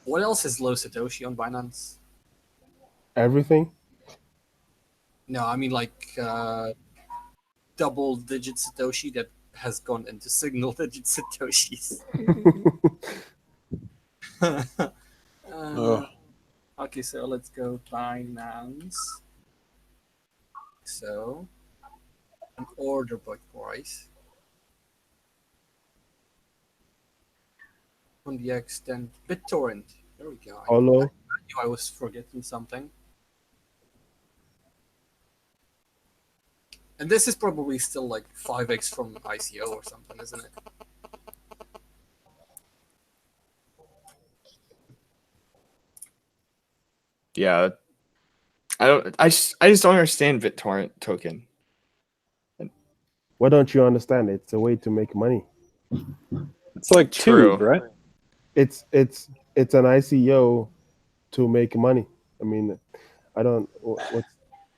What else is low Satoshi on Binance? Everything? No, I mean like double-digit Satoshi that has gone into single-digit Satoshis. Okay, so let's go Binance. So, an order book price. On the extent BitTorrent. There we go. I Hello? knew I was forgetting something. And this is probably still like 5x from ICO or something, isn't it? Yeah. I just don't understand BitTorrent token. Why don't you understand? It's a way to make money. It's like True. Tube, right? It's an ICO to make money. I mean, I don't.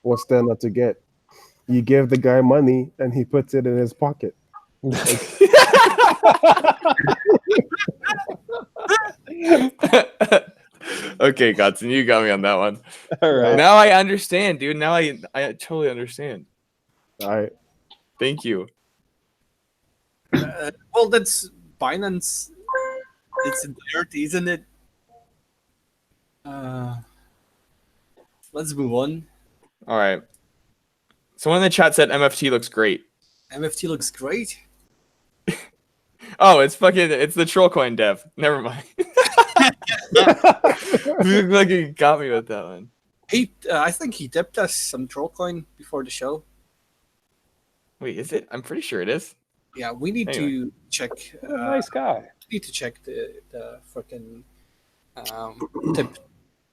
What's there not to get? You give the guy money and he puts it in his pocket. Okay, Godson, you got me on that one. All right. Now I understand, dude. Now I totally understand. All right. Thank you. Well, that's Binance. It's dirt, isn't it? Let's move on. All right. Someone in the chat said MFT looks great. MFT looks great. Oh, it's the troll coin dev. Never mind. You look like you got me with that one. I think he tipped us some Trollcoin before the show. Wait, is it? I'm pretty sure it is. Yeah, we need to check. What a nice guy. Need to check the freaking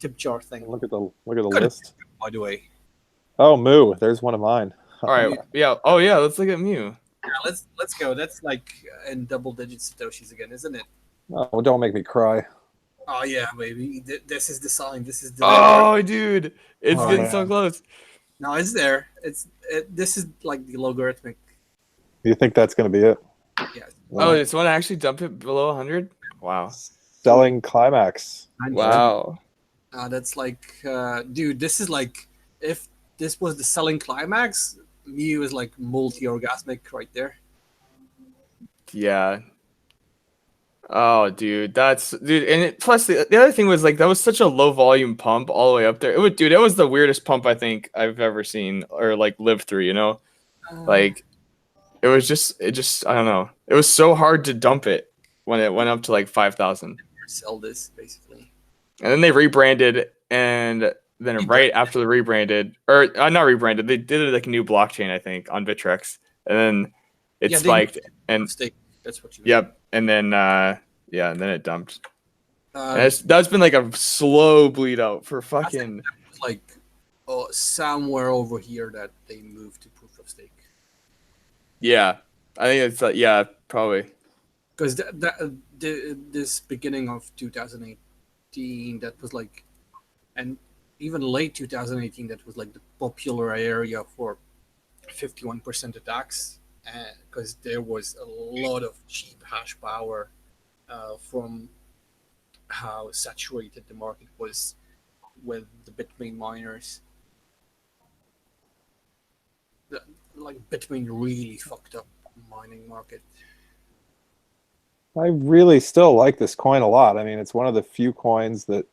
tip jar thing. Look at the list. By the way. Oh, Moo. There's one of mine. All right. Yeah. Oh, yeah. Let's look at Mew. Yeah, let's go. That's like in double-digit Satoshis again, isn't it? Oh, don't make me cry. Oh yeah, baby. This is the sign. This is the. Oh, dude, it's Oh, getting man. so close. No, it's there. This is like the logarithmic. You think that's going to be it? Yes. Oh, did someone actually dump it below 100? Wow. Selling climax. Wow. That's like, dude. This is like, if this was the selling climax, Mew is like multi-orgasmic right there. Yeah. Oh, dude, and plus the other thing was like that was such a low volume pump all the way up there. It was the weirdest pump I think I've ever seen or like lived through. You know, like it just I don't know. It was so hard to dump it when it went up to like 5,000. Sell this basically. And then they rebranded, and then right after the rebranded, or not rebranded, they did it like a new blockchain I think on Bittrex, and then it spiked and Stake. That's what you. Yep, and then and then it dumped. And that's been like a slow bleed out for fucking like somewhere over here that they moved to proof of stake. Yeah, I think it's probably Because this beginning of 2018, that was like, and even late 2018, that was like the popular area for 51% attacks. Because there was a lot of cheap hash power from how saturated the market was with the Bitmain miners. Like Bitmain really fucked up mining market. I really still like this coin a lot. I mean, it's one of the few coins that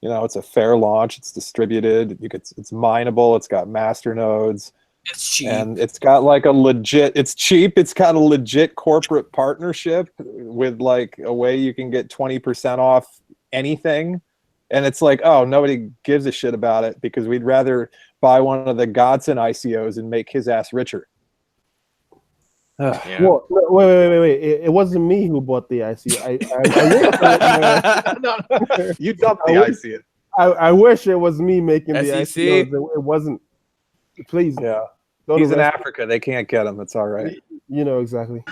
You know, it's a fair launch. It's distributed. It's mineable. It's got master nodes. It's cheap. And it's got like a legit, it's cheap. It's got a legit corporate partnership with like a way you can get 20% off anything. And it's like, oh, nobody gives a shit about it because we'd rather buy one of the Godson ICOs and make his ass richer. Yeah. Well, no, wait. It wasn't me who bought the ICO. You dumped the ICO. I wish it was me making the SEC? ICOs. It wasn't. Please. Yeah. Go to He's in rest- Africa. They can't get him. It's all right. You know exactly.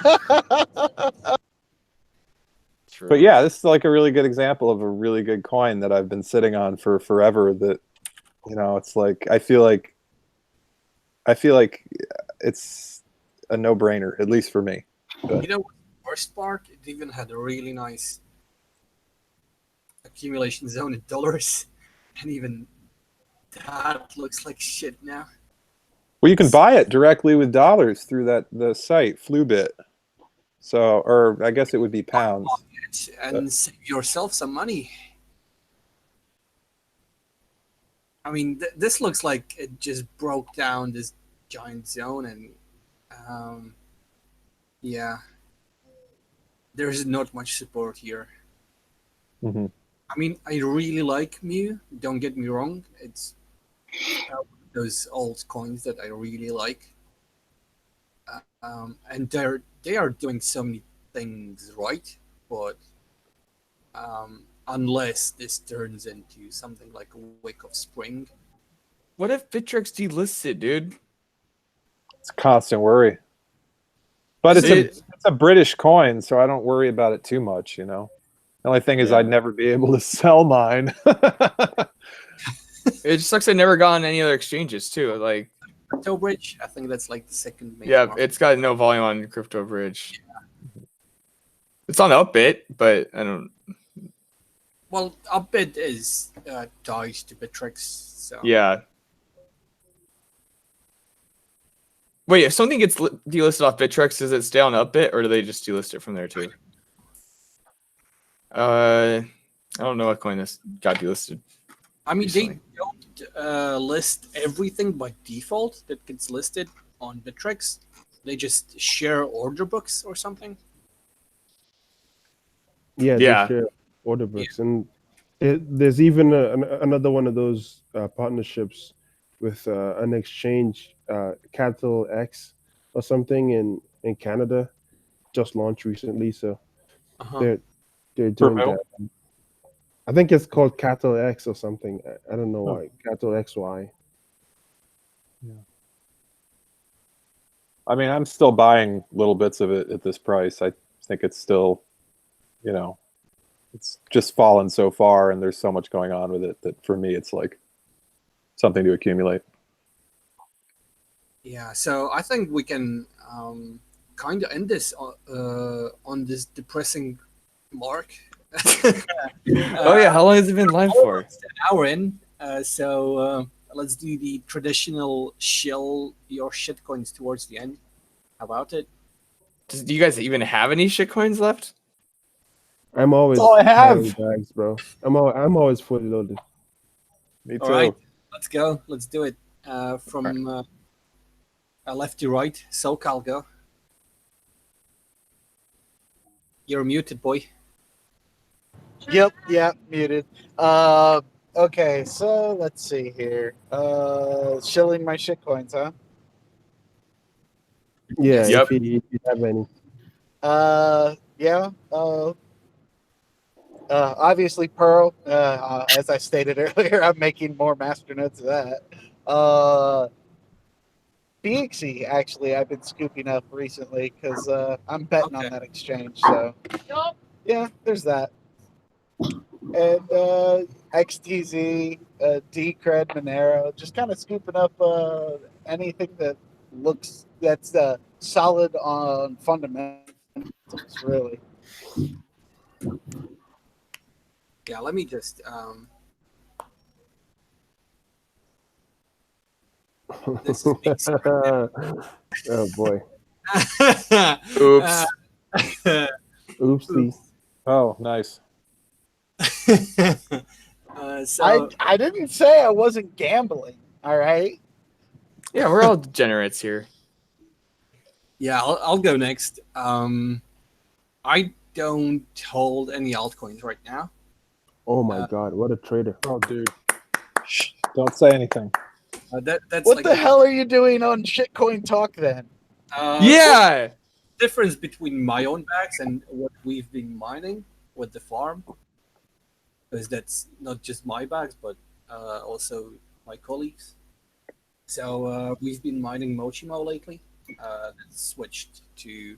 True. But yeah, this is like a really good example of a really good coin that I've been sitting on for forever. That, you know, it's like I feel like it's a no-brainer, at least for me. You know, what the worst part, it even had a really nice accumulation zone in dollars, and even that looks like shit now. Well, you can buy it directly with dollars through the site Flubit. So, or I guess it would be pounds. And save yourself some money. I mean, this looks like it just broke down this giant zone, and yeah, there's not much support here. Mm-hmm. I mean, I really like Mu. Don't get me wrong; it's those old coins that I really like, and they are doing so many things right, but unless this turns into something like a Wake of Spring. What if Bittrex delisted, dude? It's a constant worry. But See, it's a British coin, so I don't worry about it too much, you know. The only thing is Yeah. I'd never be able to sell mine. It just sucks I never got on any other exchanges too. Like, CryptoBridge, I think that's like the second main yeah, market. it's got no volume on CryptoBridge. It's on UpBit, but I don't. Well, UpBit is tied to Bittrex, so Yeah. Wait, if something gets delisted off Bittrex, does it stay on UpBit, or do they just delist it from there too? I don't know what coin this got delisted. I mean, recently. they don't list everything by default that gets listed on Bittrex. They just share order books or something. Yeah. Yeah. They share order books, and there's even another one of those partnerships with an exchange, Capital X or something in Canada, just launched recently. So they're doing who? that. I think it's called Capital X or something. I don't know why. Capital XY. I mean, I'm still buying little bits of it at this price. I think it's still, you know, it's just fallen so far, and there's so much going on with it that for me, it's like something to accumulate. Yeah, so I think we can kind of end this on this depressing mark. Oh yeah, how long has it been live for? Almost an hour in. So let's do the traditional shill your shitcoins towards the end. How about it? Do you guys even have any shitcoins left? I'm always all I have. carrying bags, bro. I'm always fully loaded. Me too. All right, let's go. Let's do it. From left to right. SoCal, go. You're muted, boy. Yep, muted. Okay, so let's see here. Shilling my shitcoins, huh? Yeah, Yep. if you have any. Yeah. Obviously PIRL. As I stated earlier, I'm making more masternodes of that. Beaxy, actually, I've been scooping up recently because I'm betting on that exchange. So, yeah, there's that. And XTZ, Decred, Monero, just kind of scooping up anything that looks that's solid on fundamentals, really. Yeah, let me just this is Beaxy. Oh boy. Oops. Oopsie. Oh, nice. I didn't say I wasn't gambling. All right. Yeah, we're all degenerates here. Yeah, I'll go next. I don't hold any altcoins right now. Oh my god, what a trader! Oh, dude. Shh, don't say anything. That's What like the hell are you doing on Shitcoin Talk then? Yeah. Difference between my own bags and what we've been mining with the farm, because that's not just my bags, but also my colleagues. So we've been mining Mochimo lately. That's switched to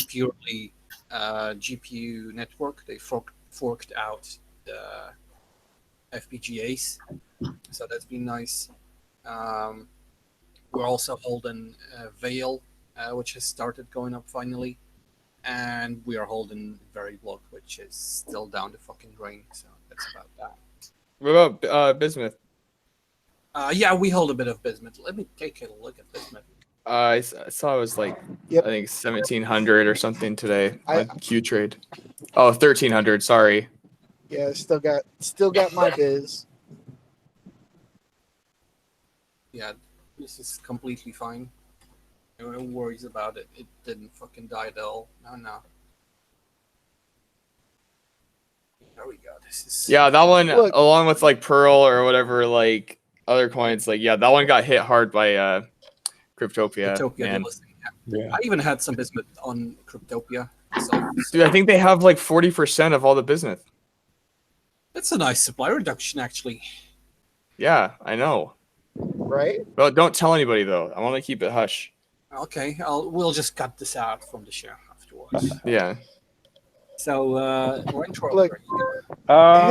purely GPU network. They forked out the FPGAs, so that's been nice. We're also holding Veil, which has started going up finally, and we are holding Verilog, which is still down the fucking drain. So that's about that. What about Bismuth? Yeah, we hold a bit of Bismuth. Let me take a look at Bismuth. I saw it was like Yep. I think 1,700 or something today I- on Q Trade. Oh, 1,300. Sorry. Yeah, still got my biz. Yeah, this is completely fine. No worries about it. It didn't fucking die at all. No. There we go. This is Yeah, that one Look. along with like Pearl or whatever, like other coins. Like yeah, that one got hit hard by Cryptopia. Cryptopia. Man. Yeah. I even had some Bismuth on Cryptopia. So Dude, I think they have like 40% of all the business. that's a nice supply reduction, actually. Yeah, I know. Right? Well, don't tell anybody though. I want to keep it hush. Okay, we'll just cut this out from the show afterwards. Yeah. So, Rentro, Look.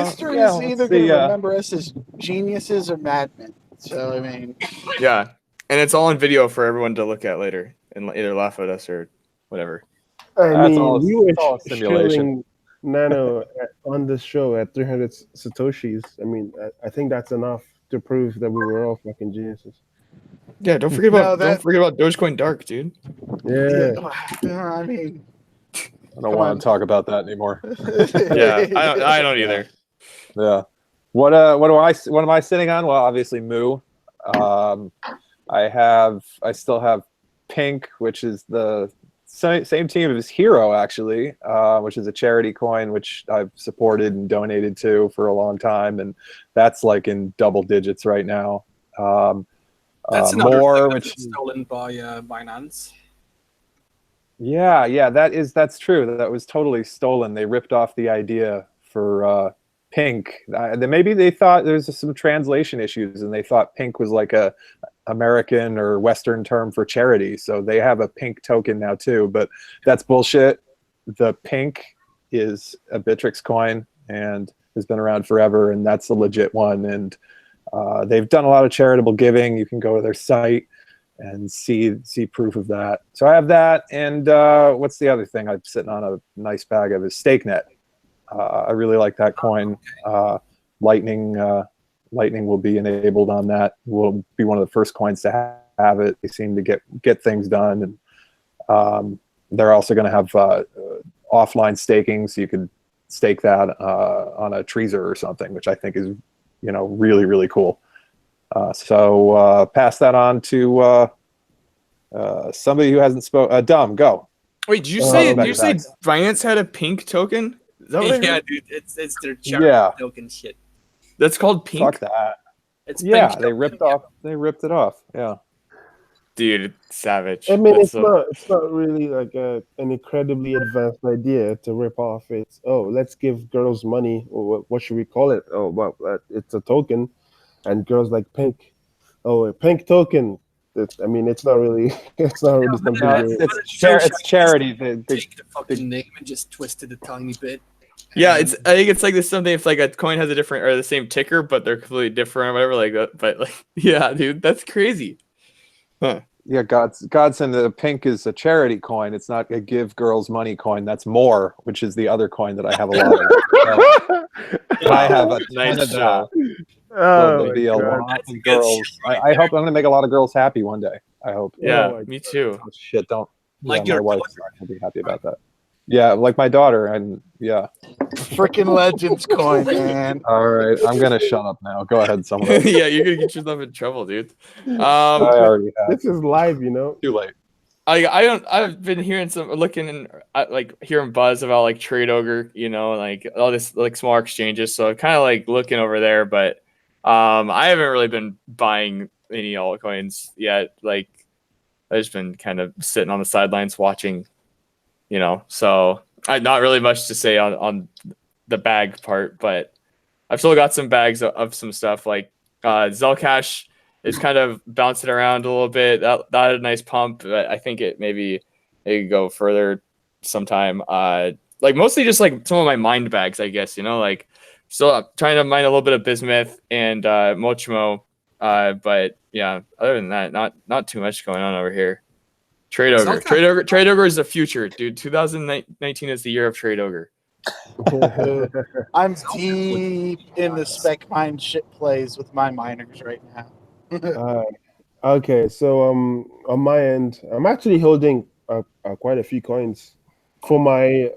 History yeah, is let's either see, going to remember us as geniuses or madmen. So, I mean, Yeah. And it's all on video for everyone to look at later and either laugh at us or whatever. I That's mean, all- we were it's all a simulation. shilling Nano on this show at 300 satoshis. I mean, I think that's enough to prove that we were all fucking geniuses. Yeah, don't forget No, about that- don't forget about Dogecoin Dark, dude. Yeah. I mean, I don't Come want on. to talk about that anymore. Yeah, I don't either. Yeah. What am I sitting on? Well, obviously Moo. I still have Pink, which is the same team as Hero, actually, which is a charity coin which I've supported and donated to for a long time, and that's like in double digits right now. that's another More, thing which that's stolen by Binance. yeah, that's true. That was totally stolen. They ripped off the idea for Pink. Maybe they thought there's some translation issues, and they thought Pink was like a American or Western term for charity. So they have a Pink token now too, but that's bullshit. The Pink is a Bittrex coin and has been around forever, and that's a legit one. And they've done a lot of charitable giving. You can go to their site and see proof of that. So I have that, and what's the other thing I'm sitting on a nice bag of is StakeNet. I really like that coin. Lightning will be enabled on that. Will be one of the first coins to have it. They seem to get things done, and they're also going to have offline staking, so you could stake that on a Treezer or something, which I think is really, really cool. So pass that on to somebody who hasn't spoken. Dumb, go. Wait, did you say back. Binance had a Pink token? Is that what I Yeah, heard? dude, it's their charity Yeah. token shit. That's called Pink? Fuck that. It's Yeah, Pink they token, ripped yeah. off. They ripped it off. Yeah. Dude, savage. I mean, That's it's not really like an incredibly advanced idea to rip off. It's, oh, let's give girls money, or what should we call it? Oh, well, it's a token, and girls like Pink. Oh, a Pink token. It's not really. It's not really something. No, to- It's charity. They Take the fucking name and just twist it a tiny bit. Yeah, and- I think it's like this something if like a coin has a different or the same ticker, but they're completely different or whatever, like that. But like yeah, dude, that's crazy. Huh. Yeah, Godson, the Pink is a charity coin. It's not a give girls money coin. That's more, which is the other coin that I have a lot of. I have a ton Nice of that. Oh, There'll my be a God. lot That's of good girls. shit right I hope there. I'm going to make a lot of girls happy one day. I hope. Yeah, my me too. Oh, shit, don't. Like Yeah, my your wife's daughter. not going to be happy about that. Yeah, like my daughter, and yeah. Freaking Legends coin, man. All right, I'm gonna shut up now. Go ahead, someone else. Yeah, you're gonna get yourself in trouble, dude. I already have. This is live, you know. Too late. I've been hearing hearing buzz about like TradeOgre, you know, like all this like small exchanges. So I'm kind of like looking over there, but I haven't really been buying any altcoins yet. Like I've just been kind of sitting on the sidelines watching, you know. So not really much to say on the bag part, but I've still got some bags of some stuff like Zcash. It's kind of bouncing around a little bit. That had a nice pump, but I think it could go further sometime. Like mostly just like some of my mind bags, I guess, you know, like still I'm trying to mine a little bit of bismuth and Mochimo. But yeah, other than that, not too much going on over here. TradeOgre is the future, dude. 2019 is the year of TradeOgre. I'm deep in the spec mine shit plays with my miners right now. Okay, so on my end, I'm actually holding quite a few coins for my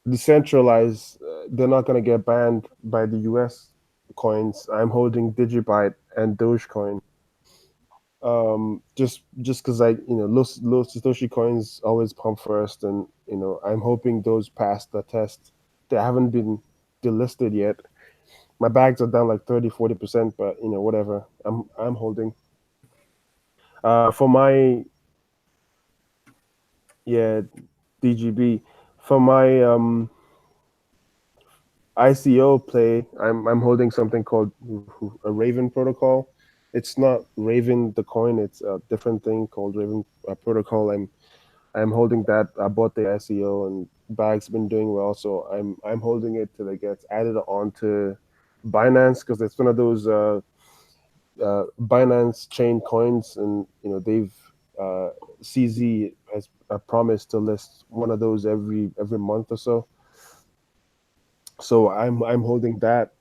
decentralized. They're not gonna get banned by the US coins. I'm holding Digibyte and Dogecoin. Just because low Satoshi coins always pump first, and I'm hoping those pass the test. They haven't been delisted yet. My bags are down like 30-40%, but whatever. I'm holding. For my DGB, for my ICO play, I'm holding something called a Raven protocol. It's not Raven the coin; it's a different thing called Raven protocol. I'm holding that. I bought the ICO, and bag's been doing well, so I'm holding it till it gets added onto Binance, because it's one of those Binance chain coins, and they've CZ has promised to list one of those every month or so. So I'm holding that.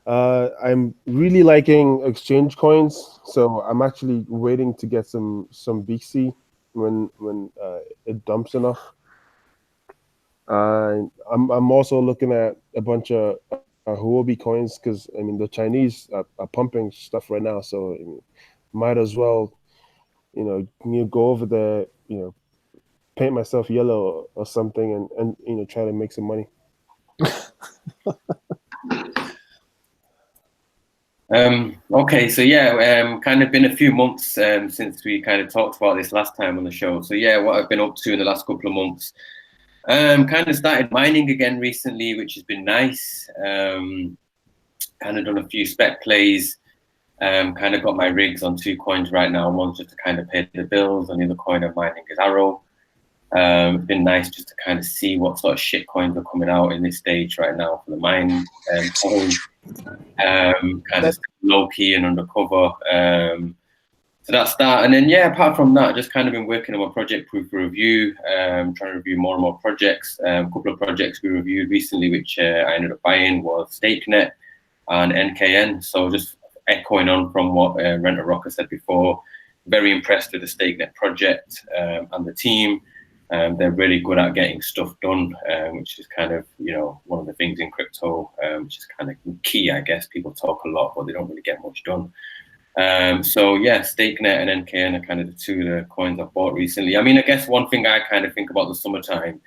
I'm really liking exchange coins, so I'm actually waiting to get some Beaxy when it dumps enough. I'm also looking at a bunch of Huobi coins, because the Chinese are pumping stuff right now, so might as well go over there, paint myself yellow or something, and try to make some money. Okay, so yeah, kind of been a few months since we kind of talked about this last time on the show. So yeah, what I've been up to in the last couple of months, kind of started mining again recently, which has been nice. Kind of done a few spec plays. Kind of got my rigs on 2 coins right now. One's just to kind of pay the bills, and the other coin I'm mining is Arrow. It's been nice just to kind of see what sort of shit coins are coming out in this stage right now for the mine. Kind of low key and undercover. So that's that. And then yeah, apart from that, just kind of been working on my project proof of review, trying to review more and more projects. A couple of projects we reviewed recently, which I ended up buying, was StakeNet and NKN. So just echoing on from what Renter Rocker said before, very impressed with the StakeNet project and the team. They're really good at getting stuff done, which is kind of, one of the things in crypto, which is kind of key, I guess. People talk a lot, but they don't really get much done. So yeah, StakeNet and NKN are kind of the 2 of the coins I've bought recently. I guess one thing I kind of think about the summertime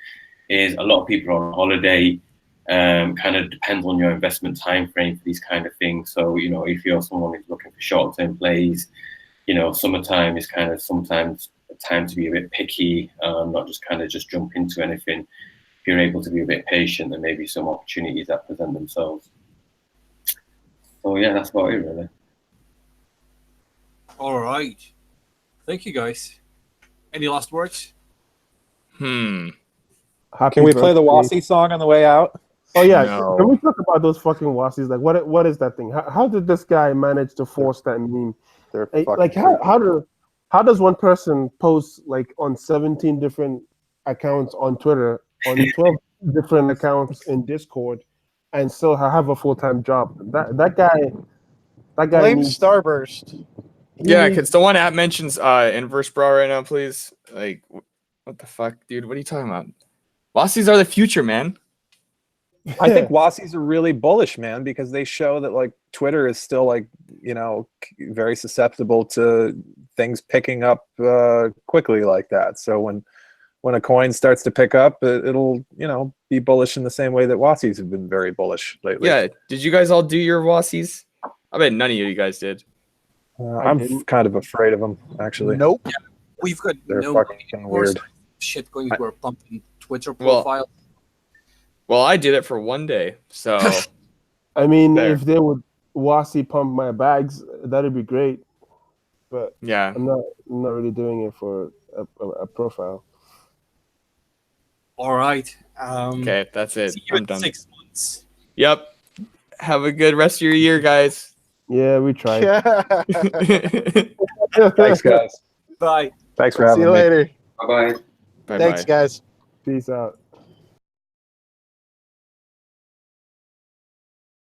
is a lot of people are on holiday. Kind of depends on your investment time frame for these kind of things. So, if you're someone who's looking for short-term plays, summertime is kind of sometimes a time to be a bit picky, not just kind of just jump into anything. If you're able to be a bit patient, then maybe some opportunities that present themselves. So yeah, that's about it really. All right. Thank you, guys. Any last words? Can we play the Wasi song on the way out? Oh yeah, No. Can we talk about those fucking Wasis? Like, what is that thing? How did this guy manage to force that meme? They're Like, how does one person post like on 17 different accounts on Twitter, on 12 different accounts in Discord, and still have a full-time job? That guy Blame needs, Starburst. Yeah, can someone at mentions Inverse Bra right now, please? Like, what the fuck, dude? What are you talking about? Wassies are the future, man. I think Wassies are really bullish, man, because they show that like Twitter is still like, very susceptible to things picking up quickly like that. So when a coin starts to pick up, it'll be bullish in the same way that Wassies have been very bullish lately. Yeah. Did you guys all do your Wassies? I bet none of you guys did. I'm kind of afraid of them, actually. Nope. We've got They're no fucking weird. shitcoins were pumping Twitter profiles. Well, I did it for one day, so I mean, There. if they would Wasi pump my bags, that'd be great. But yeah. I'm not really doing it for a profile. All right. Okay, that's it. See you I'm in done. 6 months. Yep. Have a good rest of your year, guys. Yeah, we tried. Thanks, guys. Bye. Thanks for See having you me. later. Bye bye. Bye Thanks, bye. guys. Peace out.